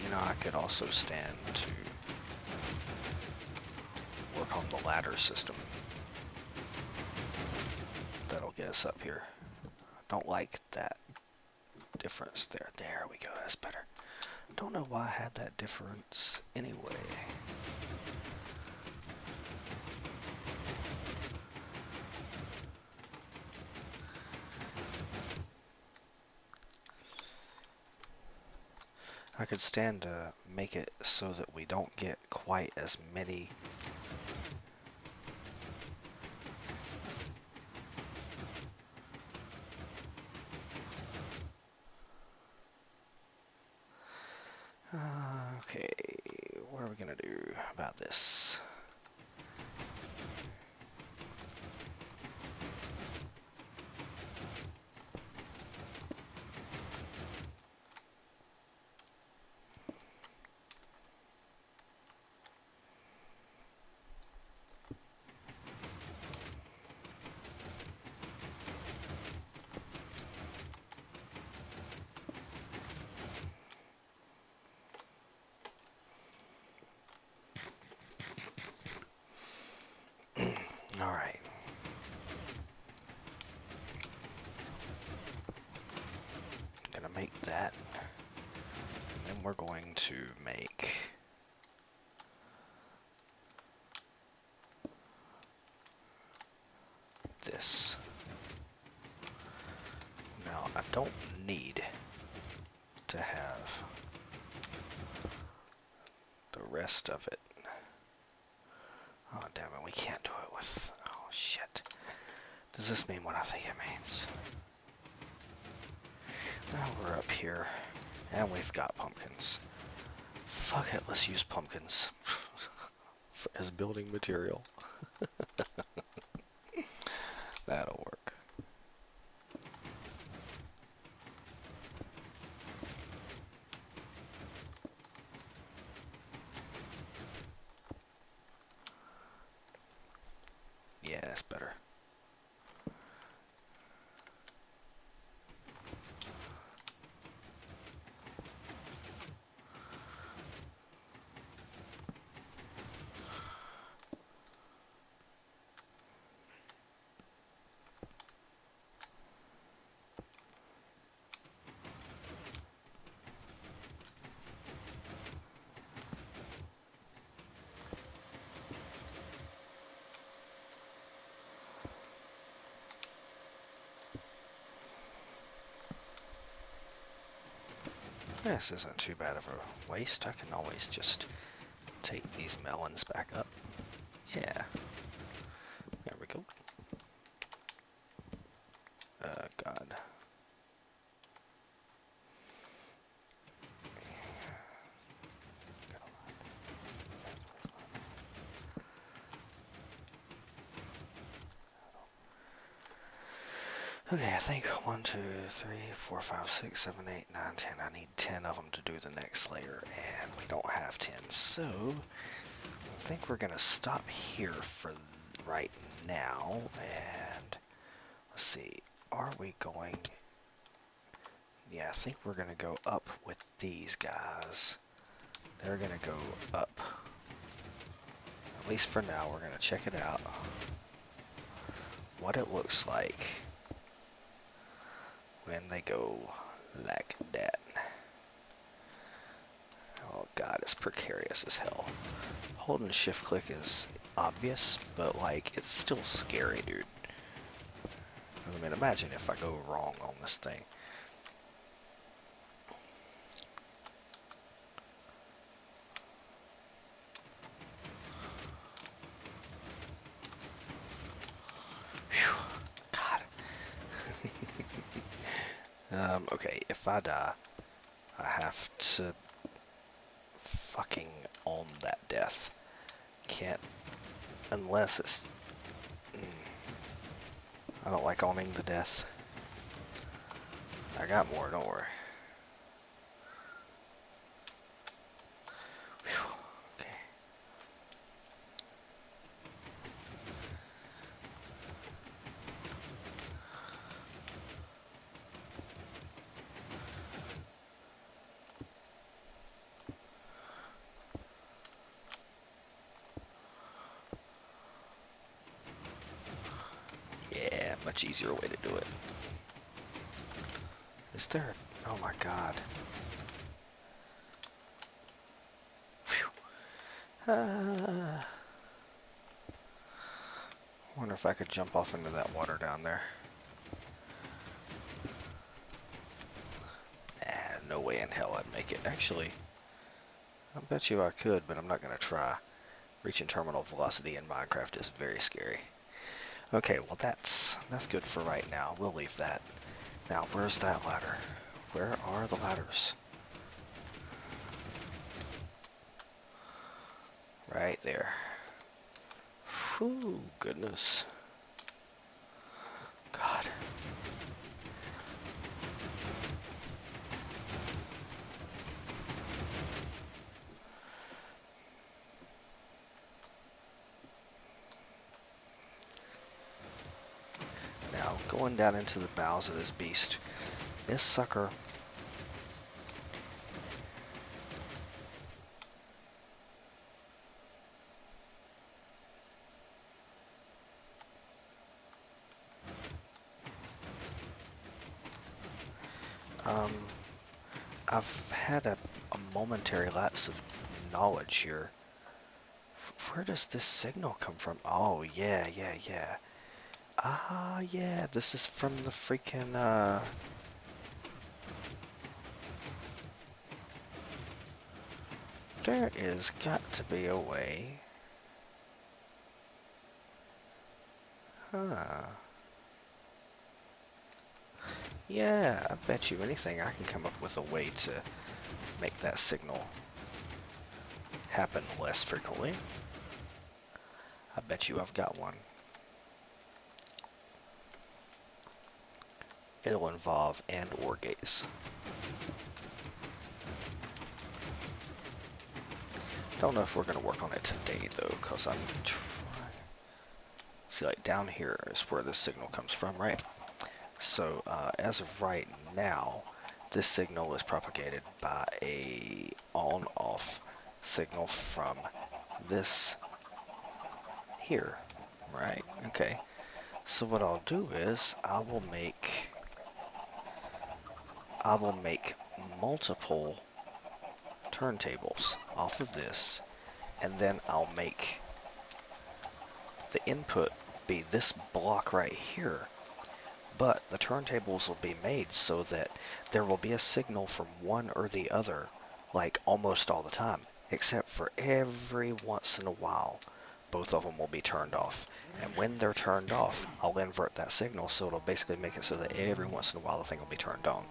You know, I could also stand to work on the ladder system. That'll get us up here. Don't like that difference there. There we go, that's better. Don't know why I had that difference anyway. I could stand to make it so that we don't get quite as many okay, what are we gonna do about this? Alright. Gonna make that. And then we're going to make this. Now, I don't need to have the rest of it. Oh, damn it, we can't do it with... Oh, shit. Does this mean what I think it means? Now we're up here, and we've got pumpkins. Fuck it, let's use pumpkins as building material. that's better. This isn't too bad of a waste. I can always just take these melons back up. Yeah. There we go. God. Okay, I think 1, 2, 3, 4, 5, 6, 7, 8, 9, 10. I need 10 of them to do the next layer, and we don't have 10. So, I think we're going to stop here for right now, and let's see, are we going... Yeah, I think we're going to go up with these guys. They're going to go up. At least for now, we're going to check it out. What it looks like when they go like that. Oh god, it's precarious as hell. Holding shift click is obvious, but like, it's still scary, dude. I mean, imagine if I go wrong on this thing. Okay, if I die, I have to fucking own that death. Can't, unless it's... I don't like owning the death. I got more, don't worry. Whew, okay. Yeah, much easier way to do it. Is there... Oh my god. Wonder if I could jump off into that water down there. No way in hell I'd make it. Actually, I bet you I could, but I'm not going to try. Reaching terminal velocity in Minecraft is very scary. Okay, well that's good for right now. We'll leave that. Now, where's that ladder? Where are the ladders? Right there. Whew, goodness. God. Now, going down into the bowels of this beast. This sucker... I've had a momentary lapse of knowledge here. Where does this signal come from? Oh, yeah. Ah, yeah, this is from the freaking, There is got to be a way. Huh. Yeah, I bet you anything I can come up with a way to make that signal happen less frequently. I bet you I've got one. It'll involve and or gates. Don't know if we're going to work on it today though, because I'm trying. See, like down here is where this signal comes from, right? So as of right now, this signal is propagated by a on-off signal from this here, right? Okay. So what I'll do is I will make multiple turntables off of this, and then I'll make the input be this block right here. But the turntables will be made so that there will be a signal from one or the other, like almost all the time, except for every once in a while, both of them will be turned off. And when they're turned off, I'll invert that signal, so it'll basically make it so that every once in a while the thing will be turned on.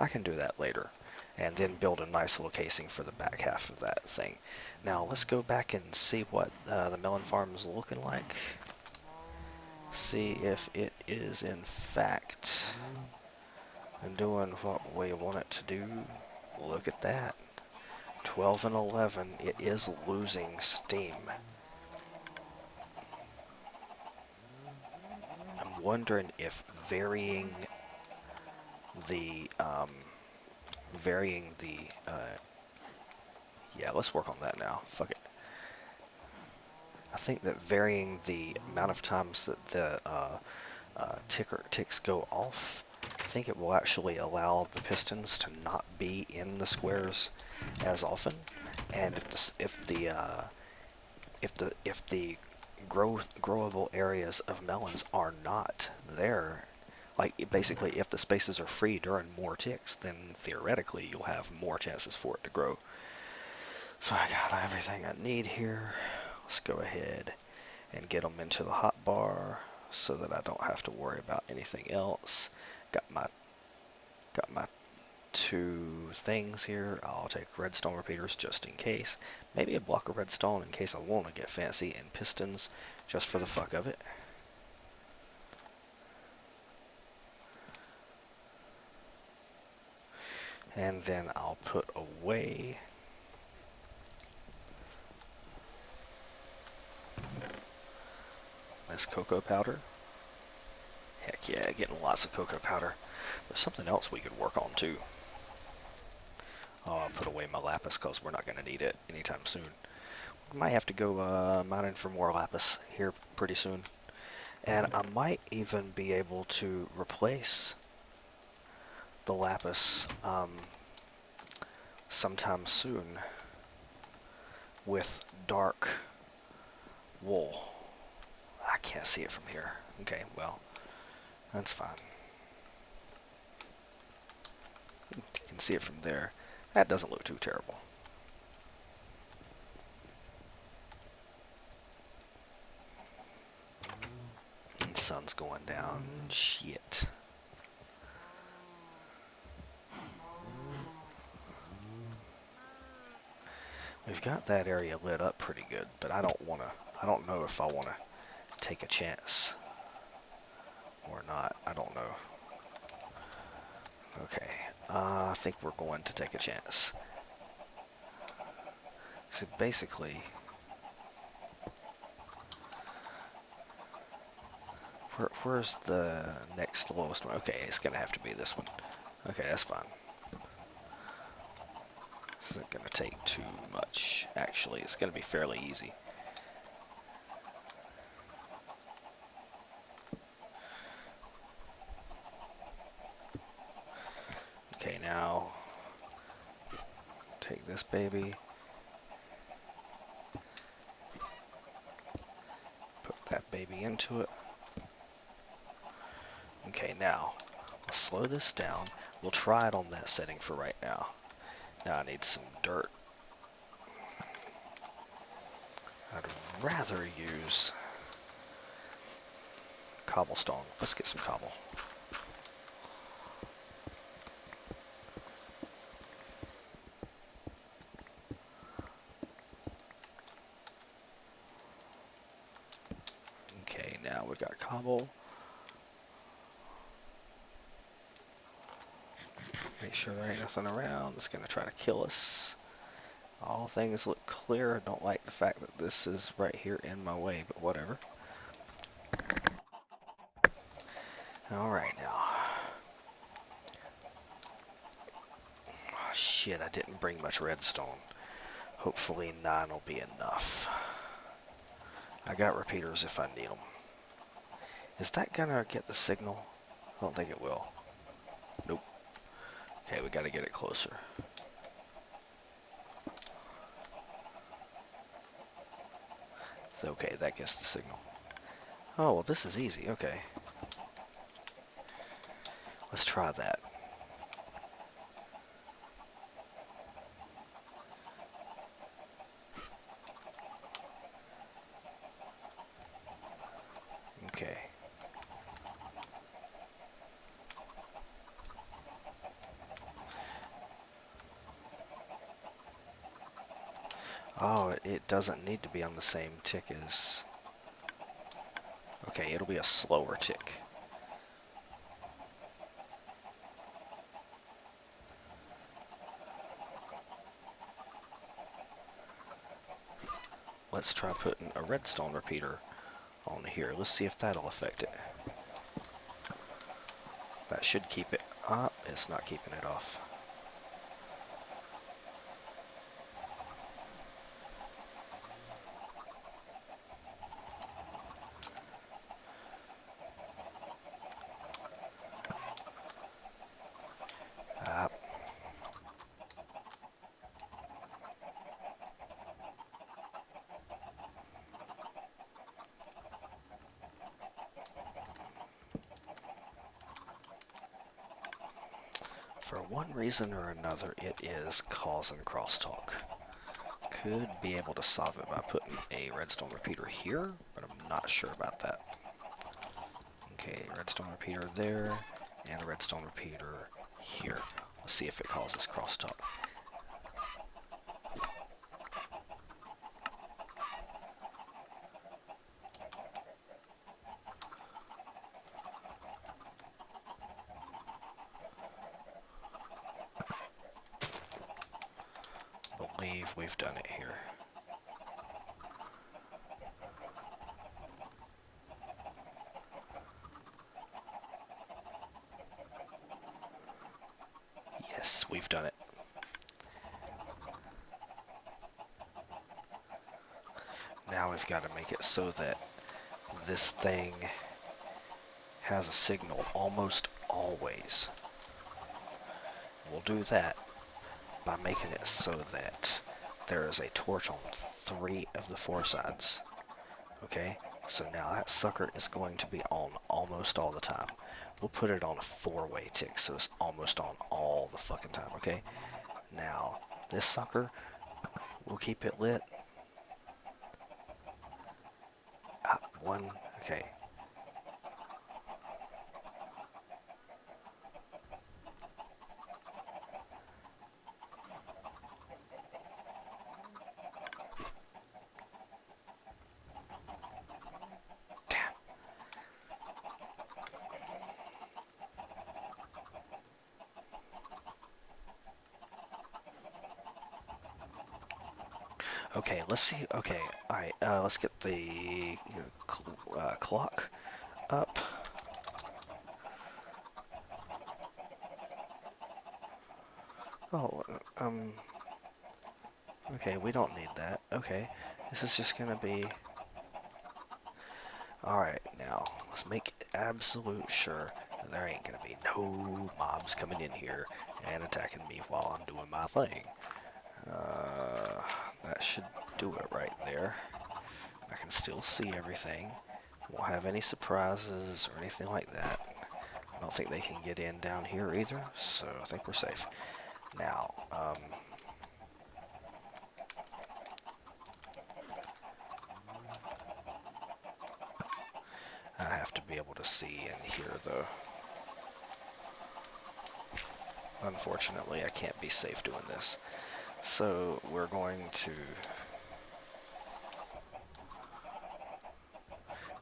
I can do that later, and then build a nice little casing for the back half of that thing. Now let's go back and see what the melon farm is looking like. See if it is in fact doing what we want it to do. Look at that. 12 and 11, it is losing steam. I'm wondering if varying the yeah, let's work on that now. Fuck it. I think that varying the amount of times that the ticks go off, I think it will actually allow the pistons to not be in the squares as often. And if the growable areas of melons are not there, like basically if the spaces are free during more ticks, then theoretically you'll have more chances for it to grow. So I got everything I need here. Let's go ahead and get them into the hotbar so that I don't have to worry about anything else. Got my two things here. I'll take redstone repeaters just in case. Maybe a block of redstone in case I want to get fancy, and pistons just for the fuck of it. And then I'll put away this cocoa powder. Heck yeah, getting lots of cocoa powder. There's something else we could work on too. Oh, I'll put away my lapis because we're not going to need it anytime soon. We might have to go mining for more lapis here pretty soon. And I might even be able to replace the lapis sometime soon with dark wool. I can't see it from here. Okay, well, that's fine. You can see it from there. That doesn't look too terrible. And the sun's going down. Shit. We've got that area lit up pretty good, but I don't know if I want to take a chance or not. I don't know. Okay, I think we're going to take a chance. So basically, where's the next lowest one? Okay, it's gonna have to be this one. Okay, that's fine. This isn't gonna take too much. Actually, it's gonna be fairly easy. Okay, now take this baby, put that baby into it. Okay, now we'll slow this down. We'll try it on that setting for right now. Now I need some dirt. I'd rather use cobblestone. Let's get some cobble. Okay, now we've got cobble. Make sure there ain't nothing around that's gonna try to kill us. All things look clear. I don't like the fact that this is right here in my way, but whatever. Alright now. Oh, shit, I didn't bring much redstone. Hopefully 9 will be enough. I got repeaters if I need them. Is that gonna get the signal? I don't think it will. Nope. Okay, we gotta get it closer. It's okay, that gets the signal. Oh, well this is easy, okay. Let's try that. Okay. Oh, it doesn't need to be on the same tick as... Okay, it'll be a slower tick. Let's try putting a redstone repeater on here. Let's see if that'll affect it. That should keep it up. It's not keeping it off. For one reason or another, it is causing crosstalk. Could be able to solve it by putting a redstone repeater here, but I'm not sure about that. Okay, redstone repeater there, and a redstone repeater here. Let's see if it causes crosstalk. Believe we've done it here. Yes, we've done it. Now we've got to make it so that this thing has a signal almost always. We'll do that by making it so that there is a torch on 3 of the 4 sides. Okay, so now that sucker is going to be on almost all the time. We'll put it on a 4-way tick, so it's almost on all the fucking time, okay? Now, this sucker, we'll keep it lit. 1, okay. Damn. Okay, let's see. Okay, alright, let's get the clock up. Oh, okay, we don't need that. Okay, this is just gonna be... Alright, now, let's make absolute sure that there ain't gonna be no mobs coming in here and attacking me while I'm doing my thing. That should do it right there. I can still see everything. Won't have any surprises or anything like that. I don't think they can get in down here either, so I think we're safe. Now, I have to be able to see and hear though. Unfortunately, I can't be safe doing this. So we're going to...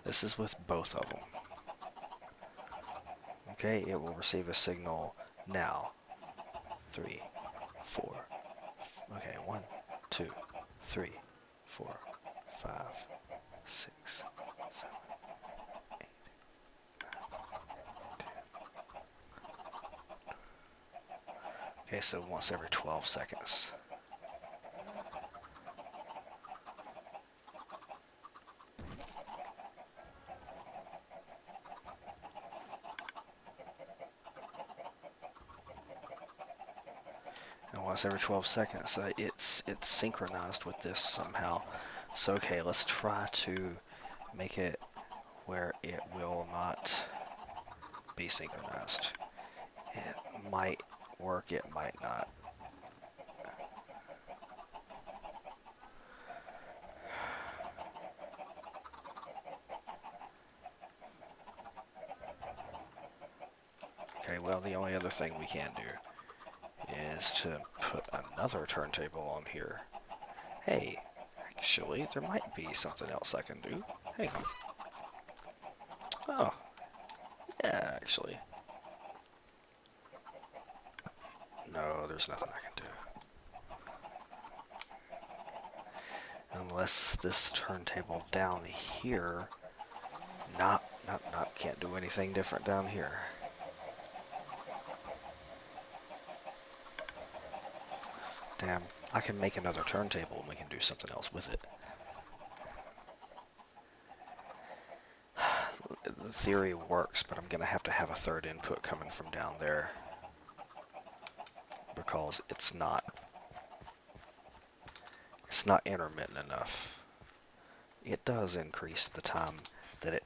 This is with both of them. Okay, it will receive a signal now. 3, 4. Okay, 1, 2, 3, 4, 5, 6, 7, 8, 9, 10, Okay, so once every 12 seconds. And once every 12 seconds, it's synchronized with this somehow. So okay, let's try to make it where it will not be synchronized. It might work, it might not. Okay, well, the only other thing we can do is to put another turntable on here. Hey, actually, there might be something else I can do. Hang on. Oh, yeah, actually. No, there's nothing I can do. Unless this turntable down here... Nope, can't do anything different down here. Damn, I can make another turntable and we can do something else with it. The theory works, but I'm gonna have to have a third input coming from down there. Because it's not intermittent enough. It does increase the time that it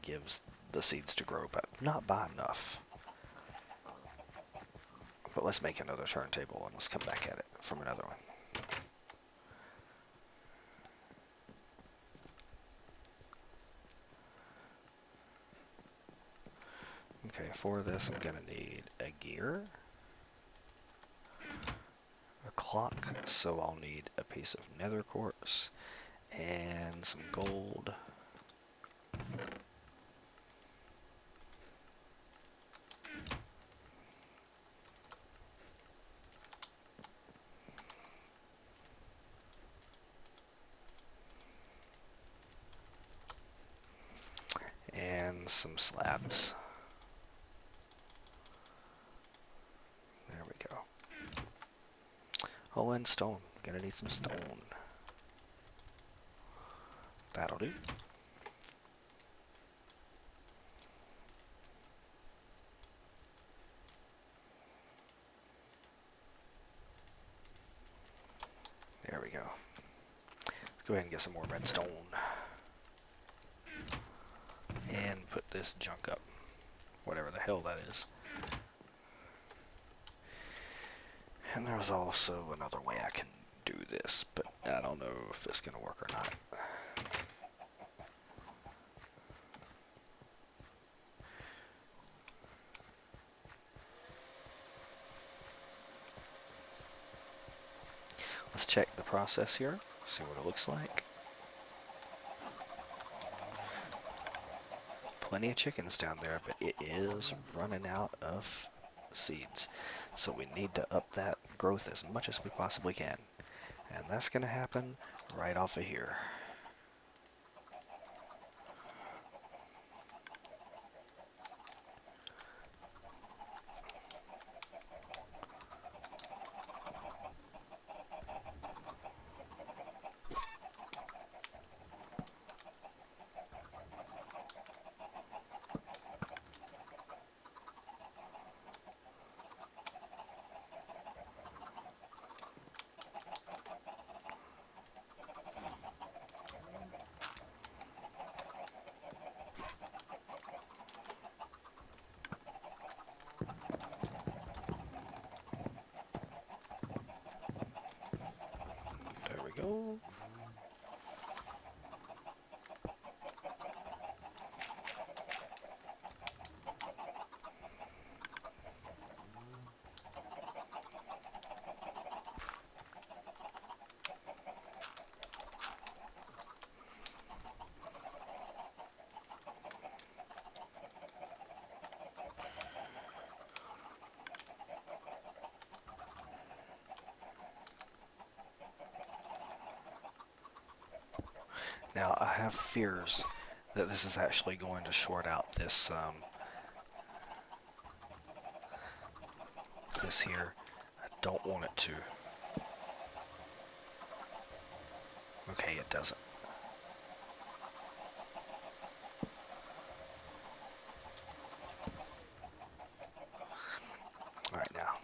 gives the seeds to grow, but not by enough. But let's make another turntable and let's come back at it from another one. Okay, for this I'm gonna need a gear, a clock, so I'll need a piece of nether quartz and some gold. And some slabs. There we go. Oh, and stone. Gonna need some stone. That'll do. There we go. Let's go ahead and get some more redstone. And put this junk up. Whatever the hell that is. And there's also another way I can do this, but I don't know if it's gonna work or not. Let's check the process here, see what it looks like. Plenty of chickens down there, but it is running out of seeds. So we need to up that growth as much as we possibly can. And that's going to happen right off of here. There we go. Now, I have fears that this is actually going to short out this this here don't want it to. Okay, it doesn't. All right, now.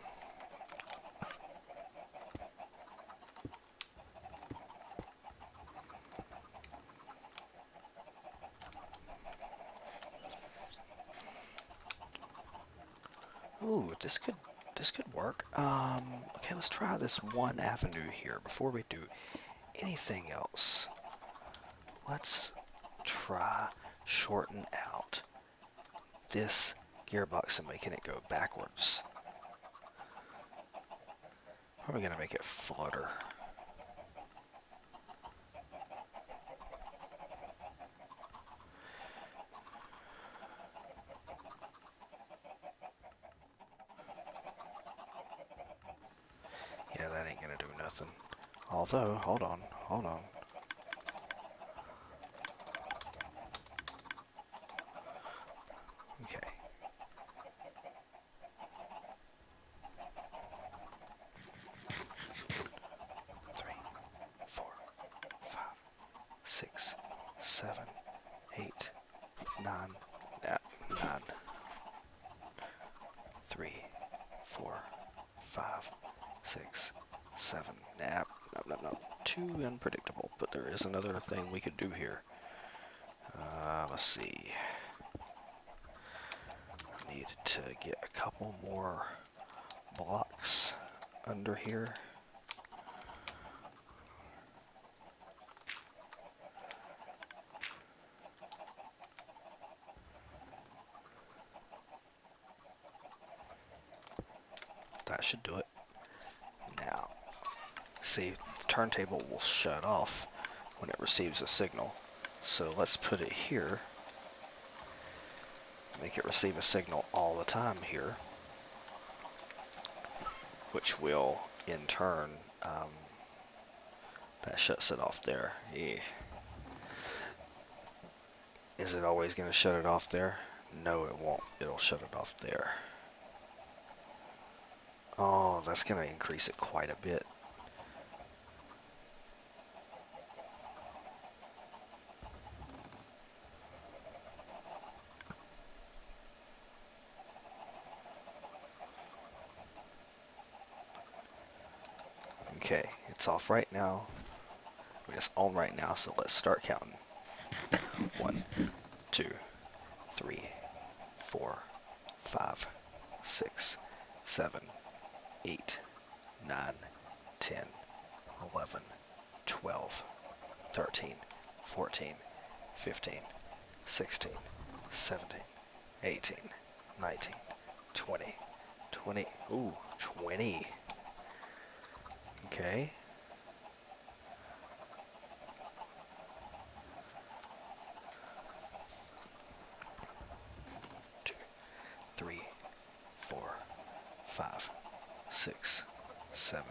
Ooh, this could work. Okay, let's try this one avenue here before we do anything else. Let's try shorten out this gearbox and making it go backwards. Probably gonna make it flutter. Yeah, that ain't gonna do nothing. Although, hold on. Okay. 3, 4, 5, 6, 7, 8, 9. Yeah, 9. 3, 4, 5, 6, 7. Nah, no. Too unpredictable. But there is another thing we could do here. Let's see. I need to get a couple more blocks under here. That should do it. Now, see, the turntable will shut off when it receives a signal. So let's put it here. Make it receive a signal all the time here, which will in turn, that shuts it off there. Yeah. Is it always going to shut it off there? No, it won't. It'll shut it off there. Oh, that's going to increase it quite a bit. Okay, it's off right now. I mean, it's on right now, so let's start counting. 1, 2, 3, 4, 5, 6, 7, 8, 9, 10, 11, 12, 13, 14, 15, 16, 17, 18, 19, 20, 20, ooh, 20. Okay. 2, 3, 4, 5, 6, 7,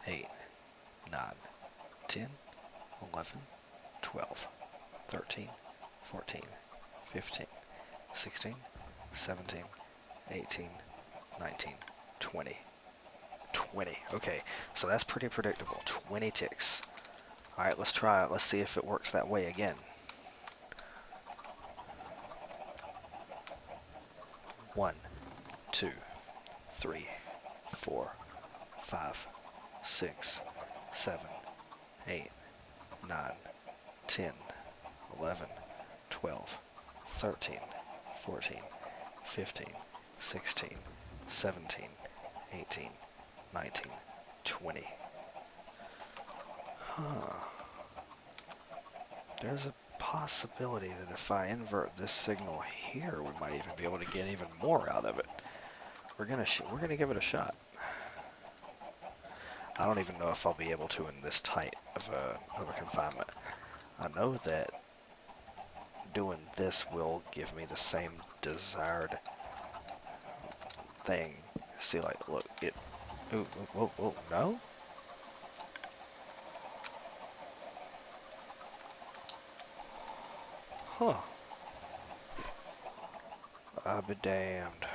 8, 9, 10, 11, 12, 13, 14, 15, 16, 17, 18, 19, 20. 20. Okay, so that's pretty predictable. 20 ticks. Alright, let's try it. Let's see if it works that way again. 1, 2, 3, 4, 5, 6, 7, 8, 9, 10, 11, 12, 13, 14, 15, 16, 17, 18, 19, 20. Huh. There's a possibility that if I invert this signal here, we might even be able to get even more out of it. We're gonna give it a shot. I don't even know if I'll be able to in this tight of a confinement. I know that doing this will give me the same desired thing. See, like, look, it. Ooh, whoa, no? Huh. I'll be damned.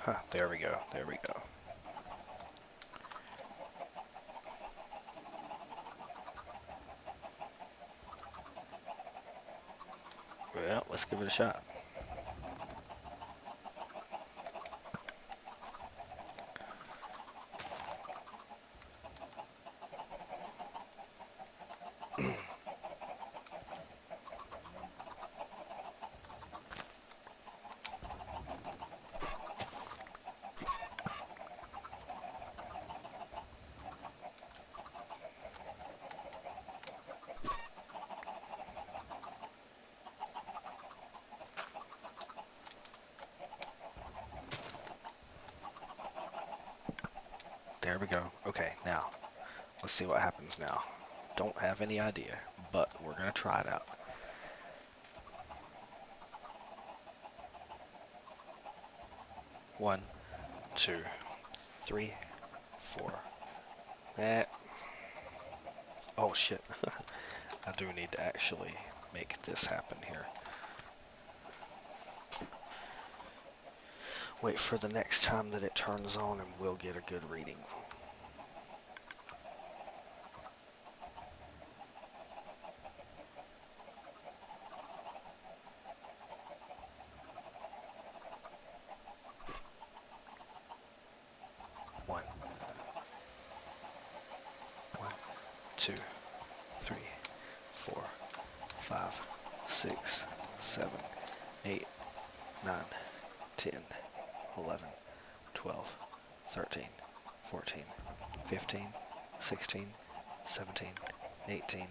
Huh, there we go, there we go. Well, let's give it a shot. There we go. Okay, now, let's see what happens now. Don't have any idea, but we're gonna try it out. One, two, three, four. Oh shit. I do need to actually make this happen here. Wait for the next time that it turns on and we'll get a good reading. One, two, three, four, 5, 6, 7, 8, 9, 10, 11, 12, 13, 14, 15, 16, 17, 18,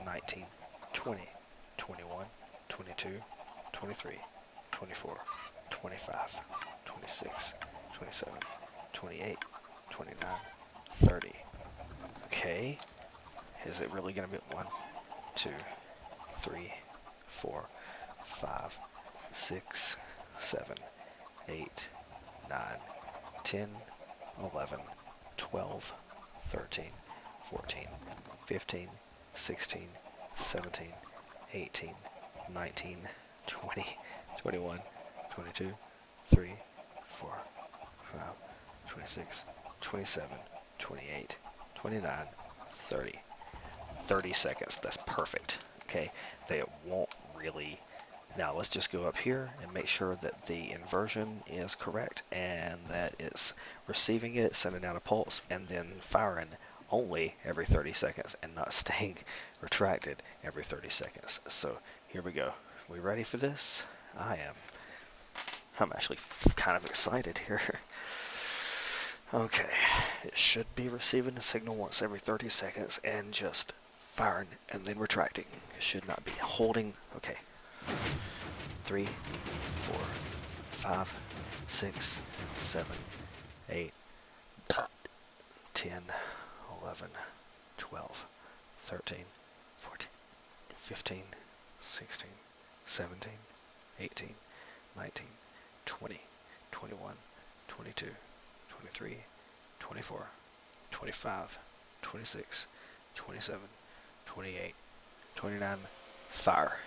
19, 20, 21, 22, 23, 24, 25, 26, 27, 28, 29, 30. Okay, is it really going to be 1, 2, 3, 4, 5, 6, 7, 8, 9, 10, 11, 12, 13, 14, 15, 16, 17, 18, 19, 20, 21, 22, 3, 4, 5, 26, 27, 28, 29, 30. 30 seconds. That's perfect. Okay, they won't really. Now let's just go up here and make sure that the inversion is correct and that it's receiving it, sending out a pulse, and then firing only every 30 seconds and not staying retracted every 30 seconds. So here we go. We ready for this? I am. I'm actually kind of excited here. Okay, it should be receiving the signal once every 30 seconds and just firing and then retracting. It should not be holding. Okay. 3, 4, 5, 6, 7, 8, 10, 11, 12, 13, 14, 15, 16, 17, 18, 19, 20, 21, 22, 23, 24, 25, 26, 27, 28, 29, fire.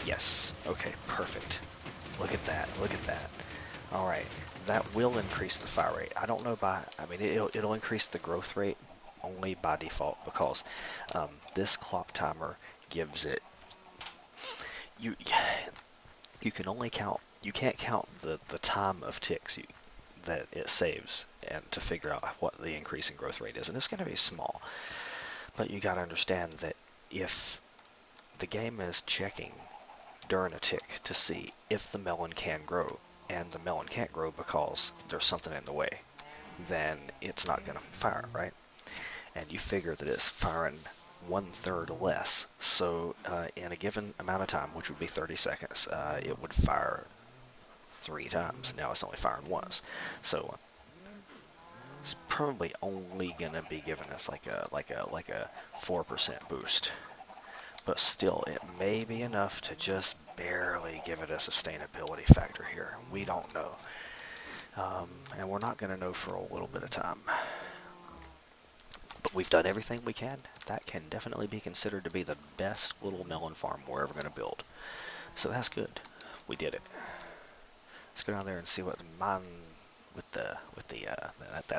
Yes, okay, perfect. Look at that, look at that. Alright, that will increase the fire rate. I don't know it'll increase the growth rate only by default because this clock timer gives it, you can only count, you can't count the time of ticks that it saves and to figure out what the increase in growth rate is, and it's going to be small. But you got to understand that if the game is checking during a tick to see if the melon can grow, and the melon can't grow because there's something in the way, then it's not going to fire, right? And you figure that it's firing 1/3 less. So in a given amount of time, which would be 30 seconds, it would fire 3 times. Now it's only firing once. So it's probably only going to be giving us like a 4% boost. But still, it may be enough to just barely give it a sustainability factor here. We don't know. And we're not going to know for a little bit of time. But we've done everything we can. That can definitely be considered to be the best little melon farm we're ever going to build. So that's good. We did it. Let's go down there and see what the mine with the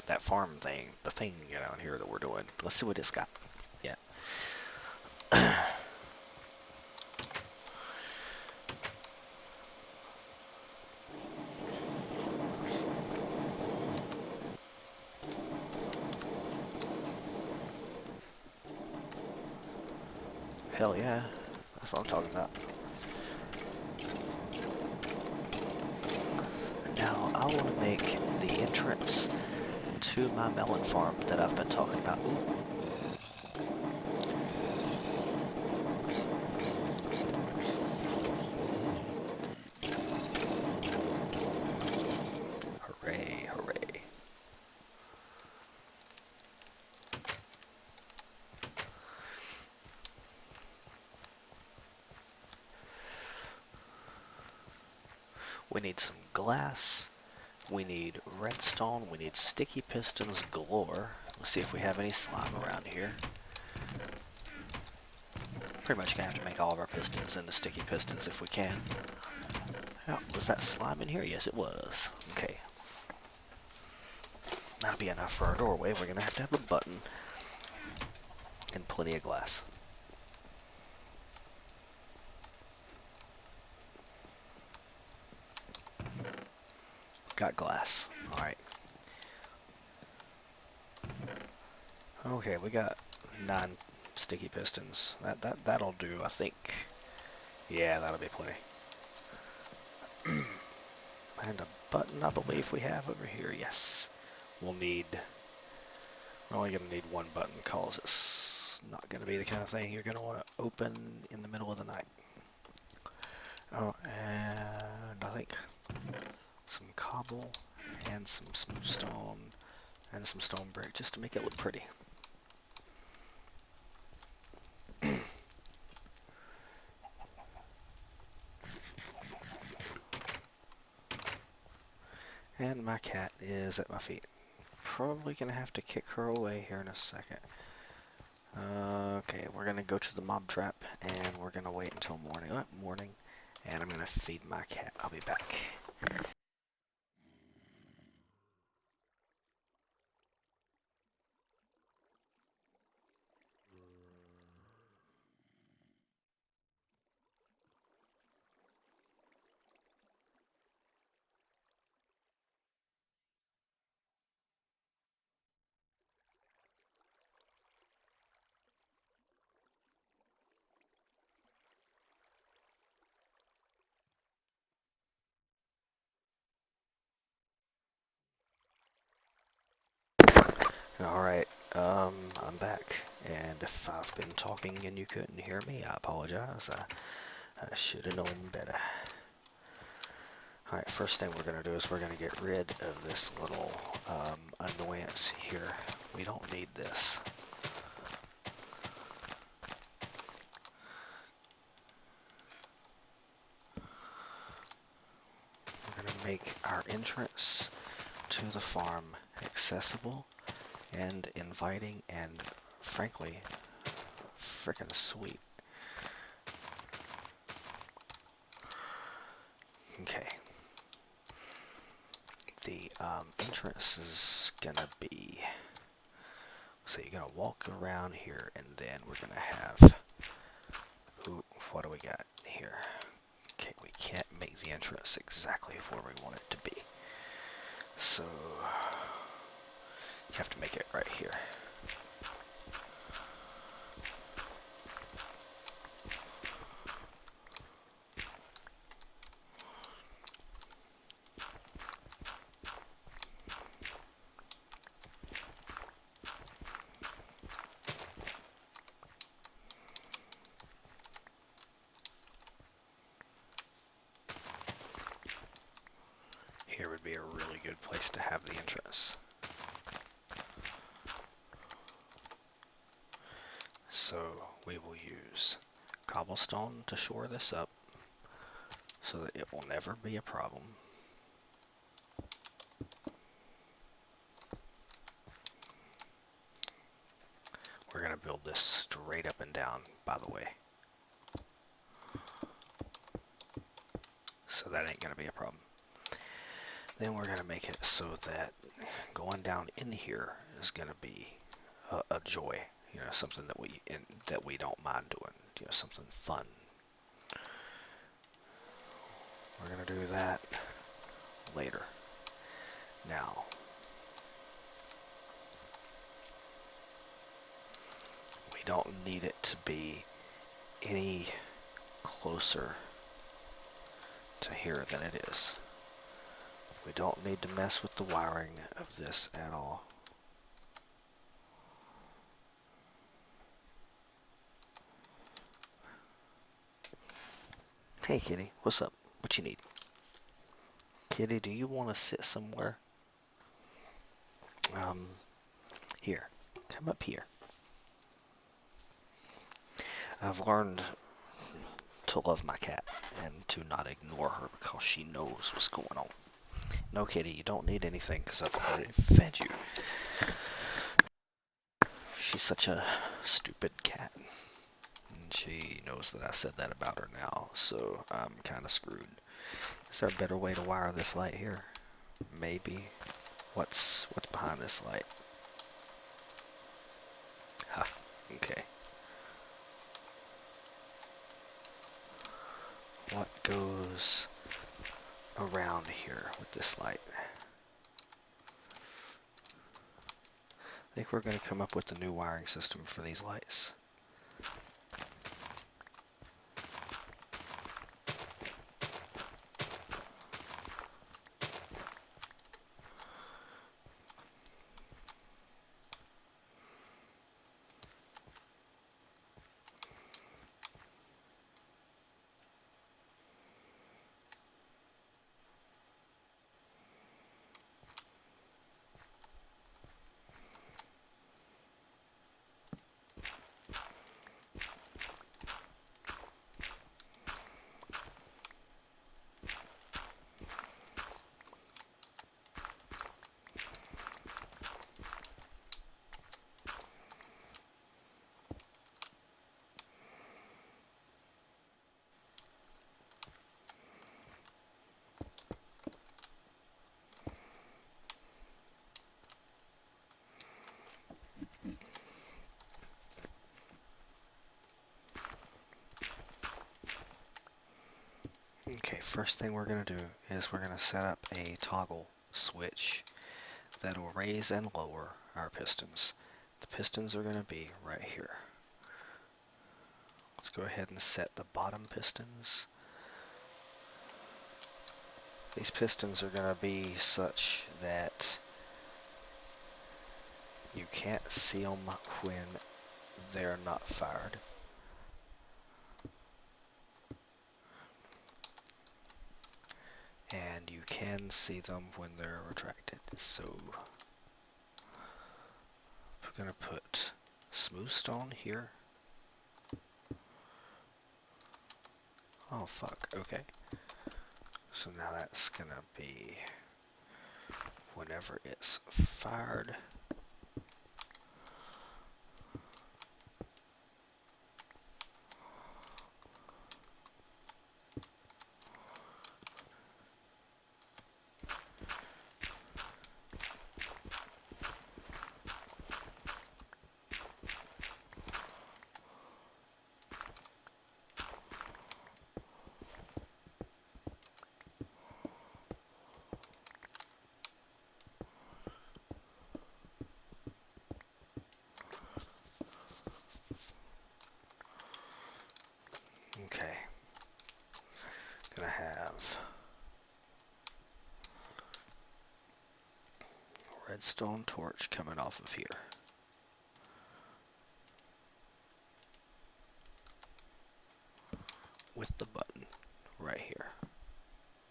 that farm thing, the thing down here that we're doing. Let's see what it's got. Yeah. Hell yeah, that's what I'm talking about. Now I want to make the entrance to my melon farm that I've been talking about. Ooh. Hooray, hooray. We need some glass. We need redstone. We need sticky pistons galore. Let's see if we have any slime around here. Pretty much gonna have to make all of our pistons into sticky pistons if we can. Oh, was that slime in here? Yes, it was. Okay. That'll be enough for our doorway. We're gonna have a button and plenty of glass. Got glass. Alright. Okay, we got 9 sticky pistons. That'll do, I think. Yeah, that'll be plenty. And a button, I believe we have over here. Yes. We're only gonna need one button because it's not gonna be the kind of thing you're gonna want to open in the middle of the night. Oh, and I think some cobble and some stone and some stone brick just to make it look pretty. And my cat is at my feet. Probably gonna have to kick her away here in a second. Okay, we're gonna go to the mob trap and we're gonna wait until morning, and I'm gonna feed my cat. I'll be back. Alright, I'm back, and if I've been talking and you couldn't hear me, I apologize. I should have known better. Alright, first thing we're going to do is we're going to get rid of this little annoyance here. We don't need this. We're going to make our entrance to the farm accessible and inviting and, frankly, frickin' sweet. Okay. The entrance is gonna be, so you're gonna walk around here, and then we're gonna have, ooh, what do we got here? Okay, we can't make the entrance exactly where we want it to be, so you have to make it right here. Here would be a really good place to have the entrance. So we will use cobblestone to shore this up so that it will never be a problem. We're going to build this straight up and down, by the way. So that ain't going to be a problem. Then we're going to make it so that going down in here is going to be a joy, you know, something that we don't mind doing, you know, something fun. We're going to do that later. Now, we don't need it to be any closer to here than it is. We don't need to mess with the wiring of this at all. Hey kitty, what's up? What you need? Kitty, do you want to sit somewhere? Here, come up here. I've learned to love my cat and to not ignore her because she knows what's going on. No, kitty, you don't need anything because I've already fed you. She's such a stupid cat. And she knows that I said that about her now, so I'm kind of screwed. Is there a better way to wire this light here? Maybe. What's behind this light? Ha, okay. What goes around here with this light? I think we're going to come up with a new wiring system for these lights. Okay, first thing we're going to do is we're going to set up a toggle switch that will raise and lower our pistons. The pistons are going to be right here. Let's go ahead and set the bottom pistons. These pistons are going to be such that you can't see them when they're not fired. And you can see them when they're retracted. So we're going to put smooth stone here. Oh fuck, okay. So now that's going to be whenever it's fired. Okay. Gonna have a redstone torch coming off of here. With the button right here.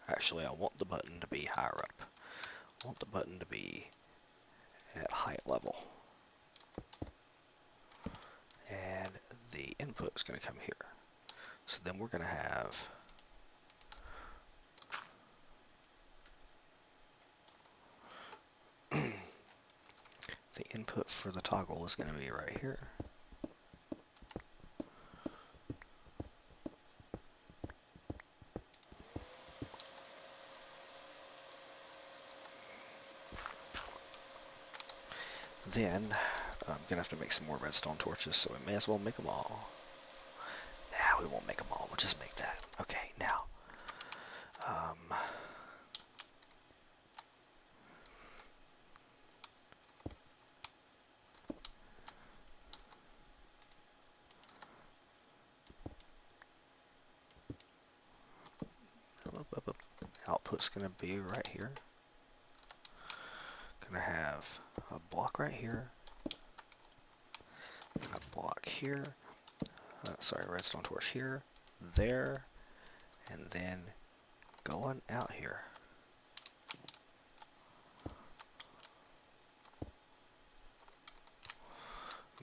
Actually, I want the button to be higher up. I want the button to be at height level. And the input is going to come here. So then we're going to have the input for the toggle is going to be right here. Then I'm gonna have to make some more redstone torches, so we may as well make them all. Nah, we won't make them all. We'll just make that. Okay, now. Um, Output's gonna be right here. Gonna have a block right here, a block here, sorry, redstone torch here, there, and then going out here.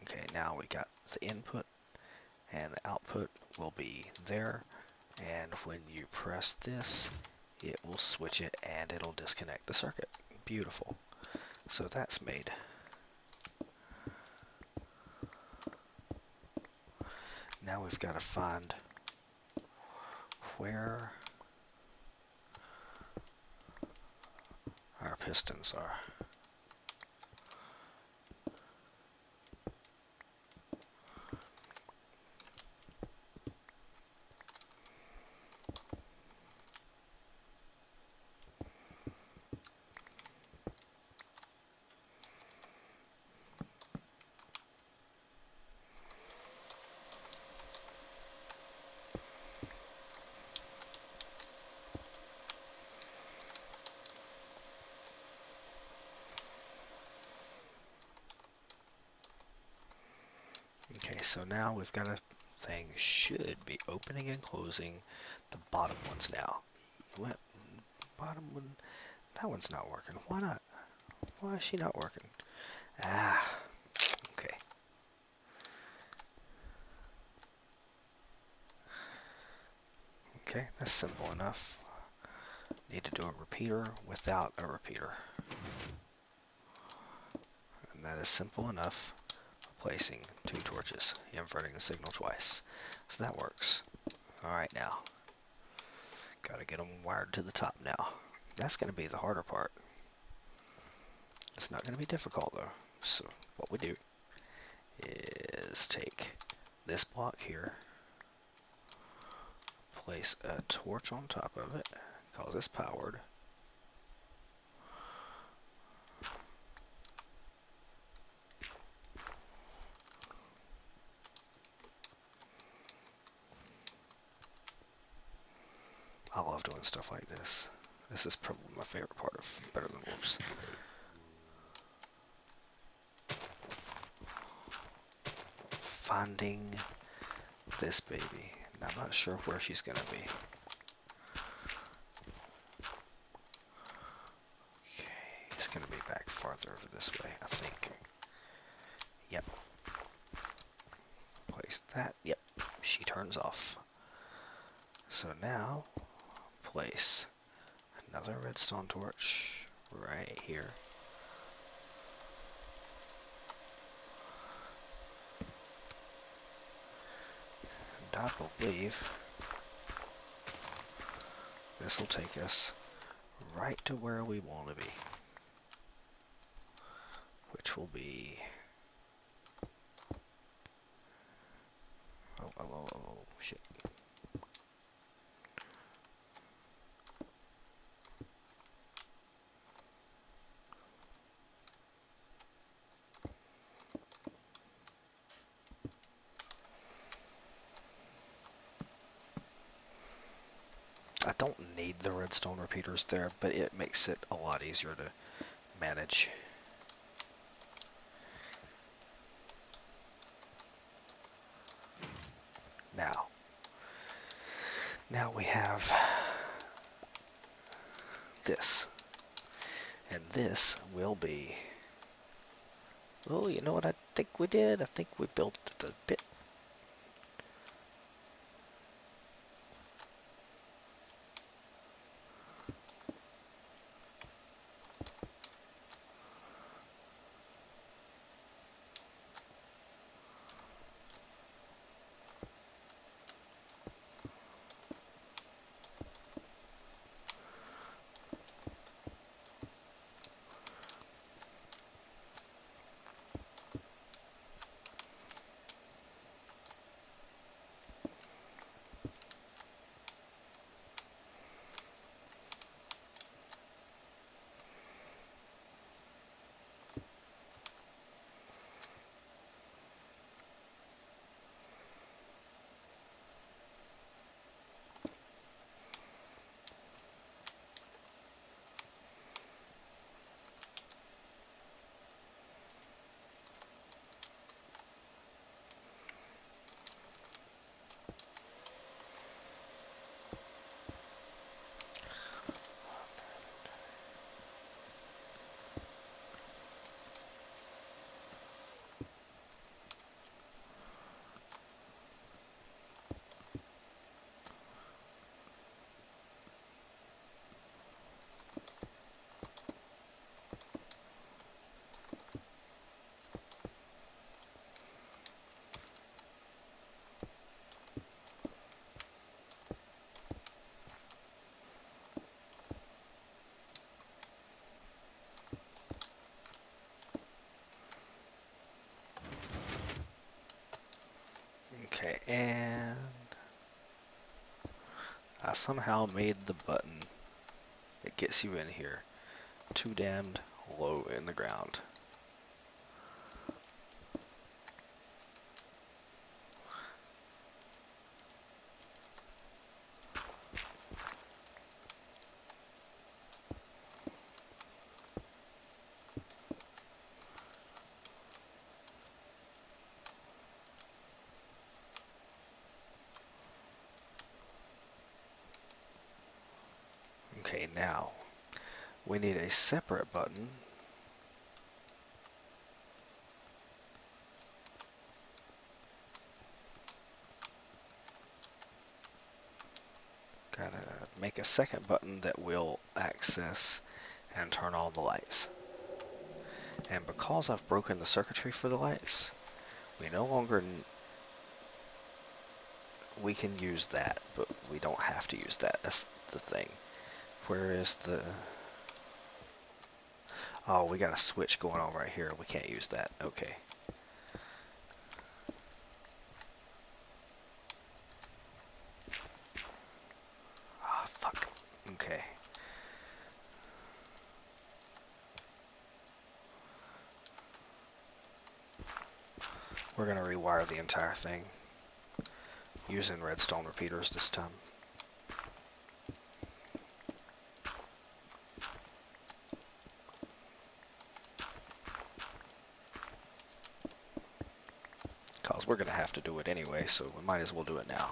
Okay, now we got the input, and the output will be there, and when you press this, it will switch it and it'll disconnect the circuit. Beautiful. So that's made. Now we've got to find where our pistons are. Okay, so now we've got a thing should be opening and closing the bottom ones now. What? Bottom one? That one's not working. Why not? Why is she not working? Ah, okay. Okay, that's simple enough. Need to do a repeater without a repeater. And that is simple enough. Placing 2 torches, inverting the signal twice. So that works. Alright now. Gotta get them wired to the top now. That's gonna be the harder part. It's not gonna be difficult though. So what we do is take this block here, place a torch on top of it, cause it's powered. I love doing stuff like this. This is probably my favorite part of Better Than Wolves. Finding this baby. And I'm not sure where she's gonna be. Okay, it's gonna be back farther over this way, I think. Yep. Place that. Yep. She turns off. So now, place another redstone torch right here. And I believe this will take us right to where we want to be. Which will be... Oh, shit. I don't need the redstone repeaters there, but it makes it a lot easier to manage. Now we have this, and this will be, well, you know what I think we did? I think we built the bit. I somehow made the button that gets you in here too damned low in the ground. Okay, now we need a separate button. Gotta make a second button that will access and turn on the lights. And because I've broken the circuitry for the lights, we no longer we can use that, but we don't have to use that. That's the thing. Where is the... Oh, we got a switch going on right here. We can't use that. Okay. Ah, fuck. Okay. We're gonna rewire the entire thing using redstone repeaters this time. Cause we're gonna have to do it anyway, so we might as well do it now.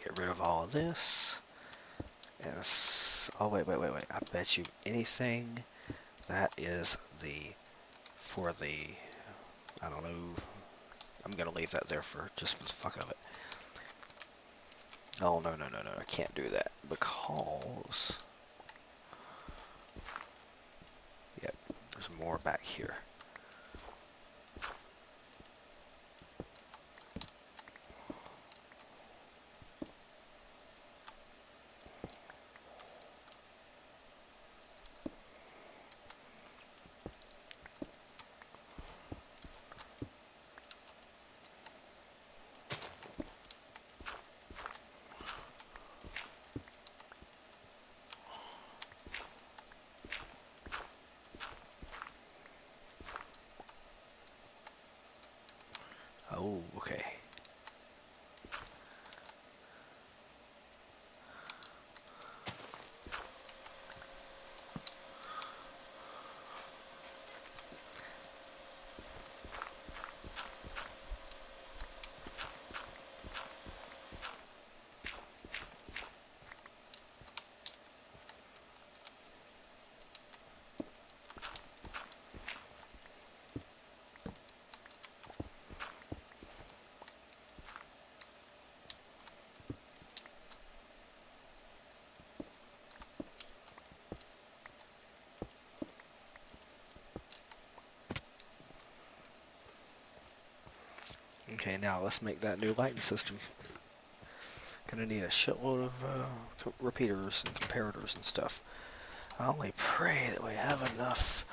Get rid of all of this. And oh, wait. I bet you anything that is for the, I don't know. I'm gonna leave that there for just for the fuck of it. Oh, no. I can't do that because, yep, there's more back here. Oh, okay. Okay, now let's make that new lighting system. Gonna need a shitload of repeaters and comparators and stuff. I only pray that we have enough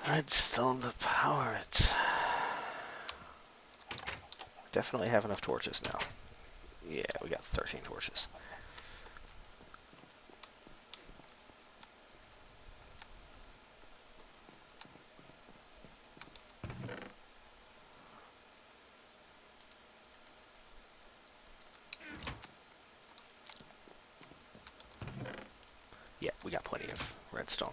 redstone to power it. definitely have enough torches now. Yeah, we got 13 torches. Yeah, we got plenty of redstone.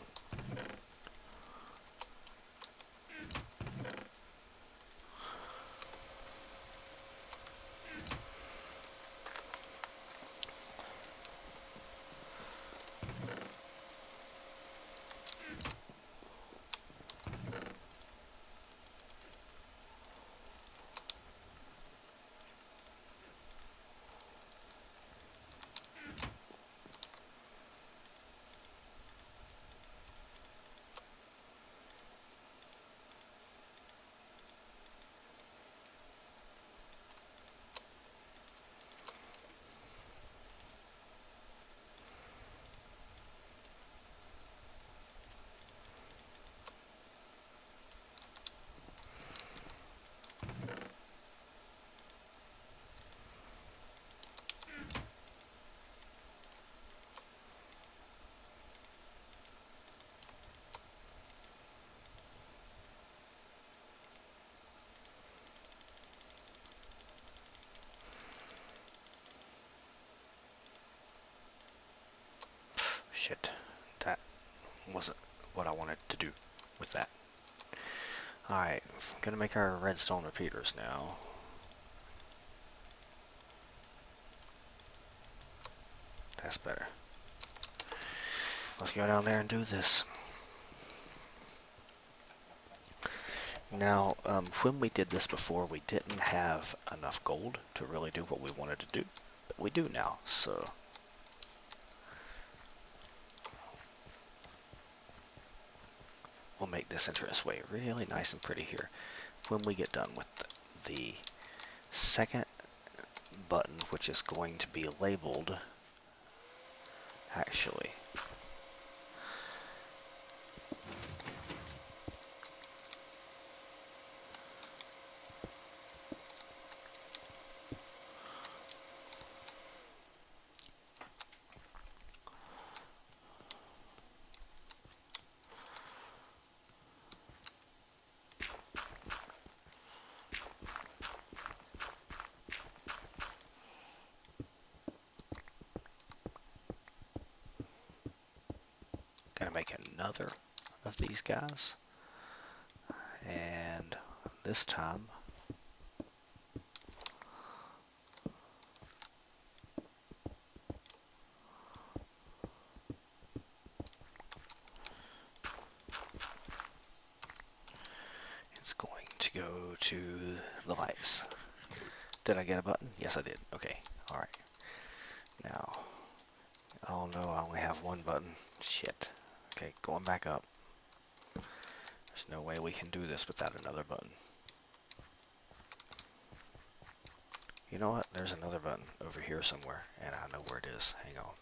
Shit, that wasn't what I wanted to do with that. Alright, gonna make our redstone repeaters now. That's better. Let's go down there and do this. Now, when we did this before, we didn't have enough gold to really do what we wanted to do, but we do now, so... we'll make this entranceway really nice and pretty here. When we get done with the second button, which is going to be labeled, actually, gonna make another of these guys, and this time it's going to go to the lights. Did I get a button? Yes, I did. Okay, alright. Now, oh no, I only have one button. Shit. Okay, going back up. There's no way we can do this without another button. You know what? There's another button over here somewhere, and I know where it is. Hang on.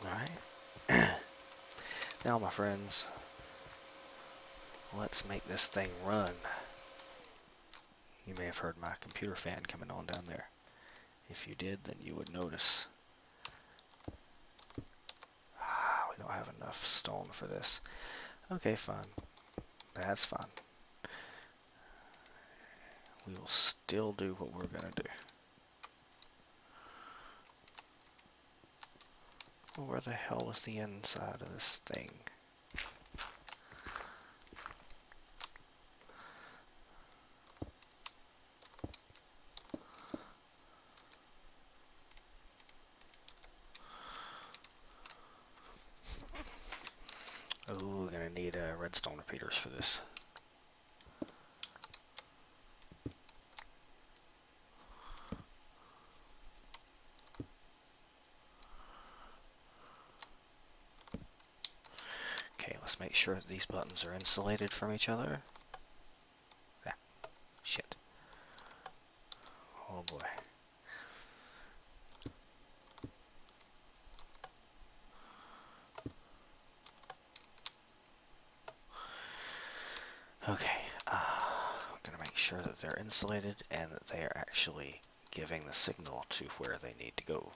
Alright. Now, my friends, let's make this thing run. You may have heard my computer fan coming on down there. If you did, then you would notice. We don't have enough stone for this. Okay, fine. That's fine. We will still do what we're gonna do. Well, where the hell is the inside of this thing? Oh, we're gonna need redstone repeaters for this. Okay, let's make sure that these buttons are insulated from each other. Ah, shit. Oh boy. Okay, I'm gonna make sure that they're insulated and that they are actually giving the signal to where they need to go.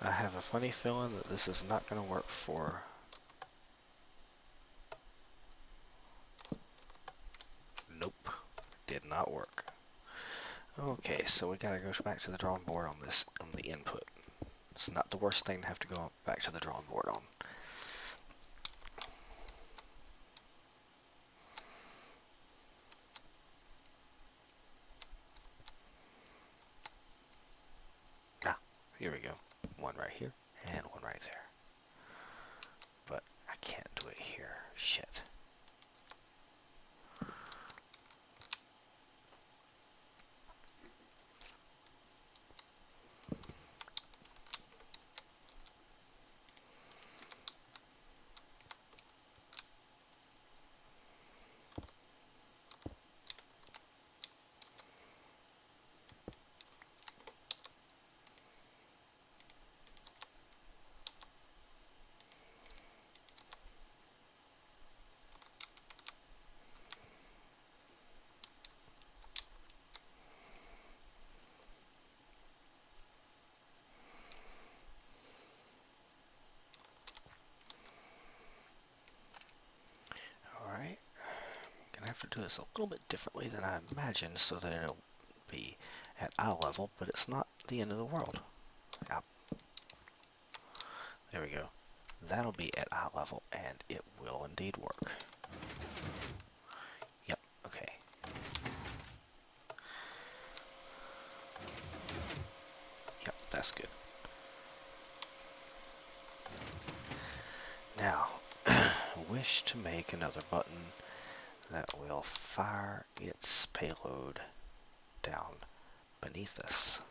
I have a funny feeling that this is not going to work for... Nope, did not work. Okay, so we gotta go back to the drawing board on this, on the input. It's not the worst thing to have to go back to the drawing board on. Ah, here we go. One right here, and one right there. But I can't do it here. Shit. Alright. Gonna have to do this a little bit differently than I imagined so that it'll be at eye level, but it's not the end of the world. Yep. There we go. That'll be at eye level, and it will indeed work. Yep, okay. Yep, that's good. Now, wish to make another button that will fire its payload down beneath us.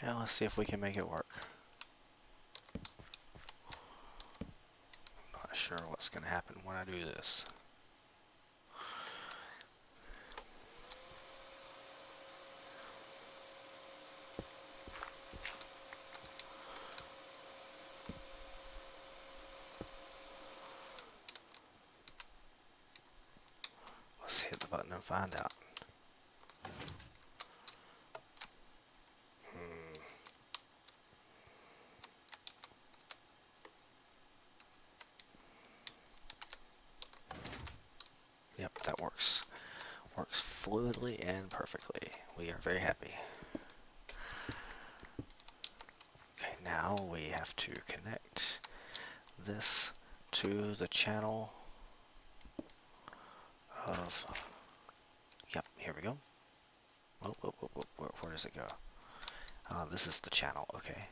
Now let's see if we can make it work. I'm not sure what's going to happen when I do this. Let's hit the button and find out. Yep, that works. Works fluidly and perfectly. We are very happy. Okay, now we have to connect this to the channel of... Yep, here we go. Whoa, whoa, whoa, whoa, where does it go? This is the channel, okay.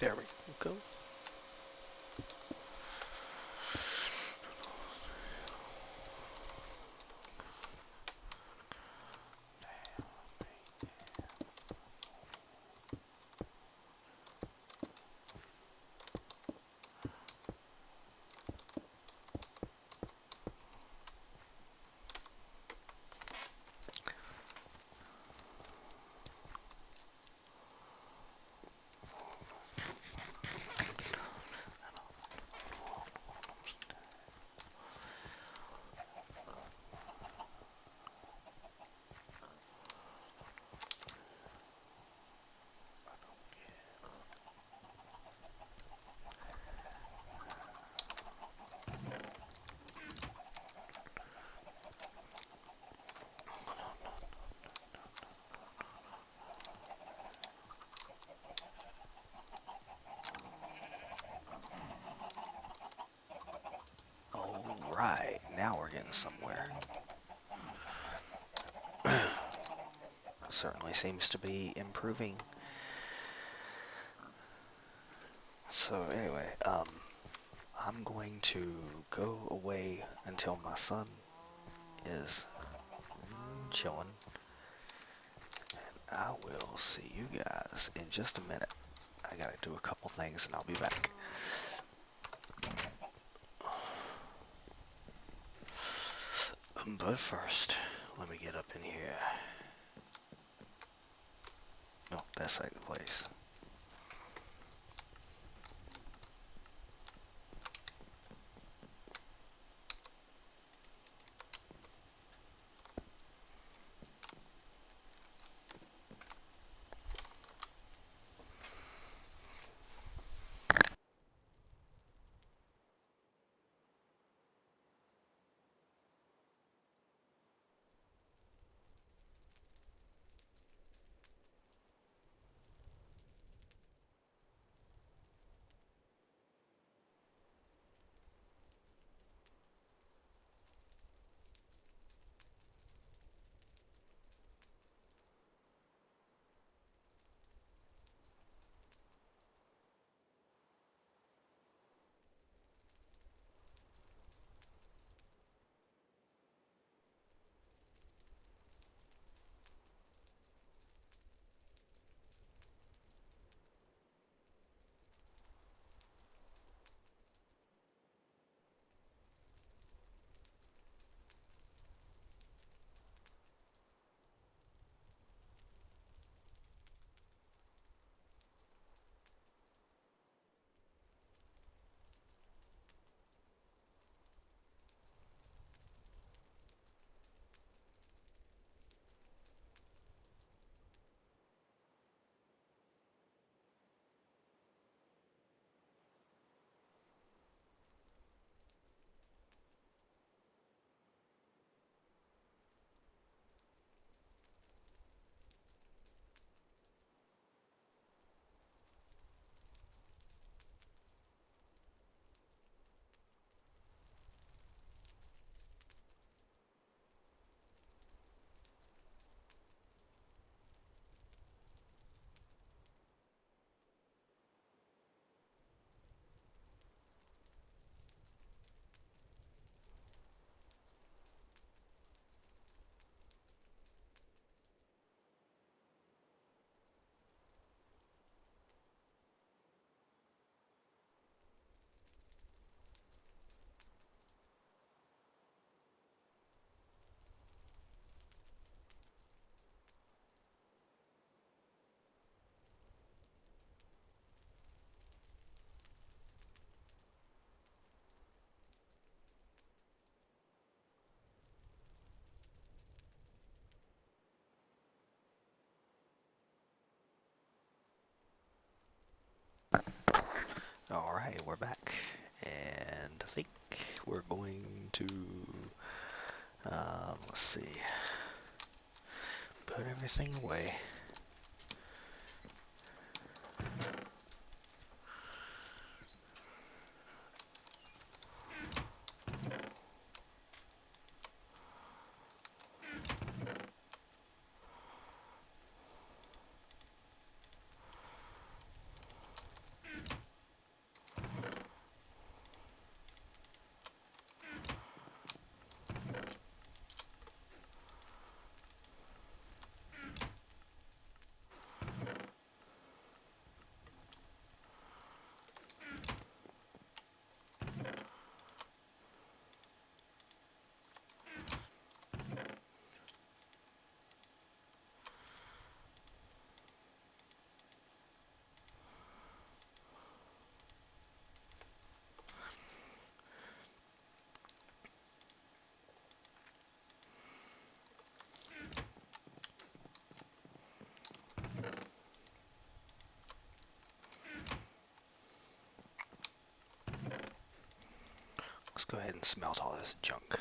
There we go. Alright, now we're getting somewhere. Certainly seems to be improving. So anyway, I'm going to go away until my son is chilling. I will see you guys in just a minute. I gotta do a couple things and I'll be back. But first, let me get up in here. No, that's like the place. Alright, we're back. And I think we're going to, let's see, put everything away. let's go ahead and smelt all this junk.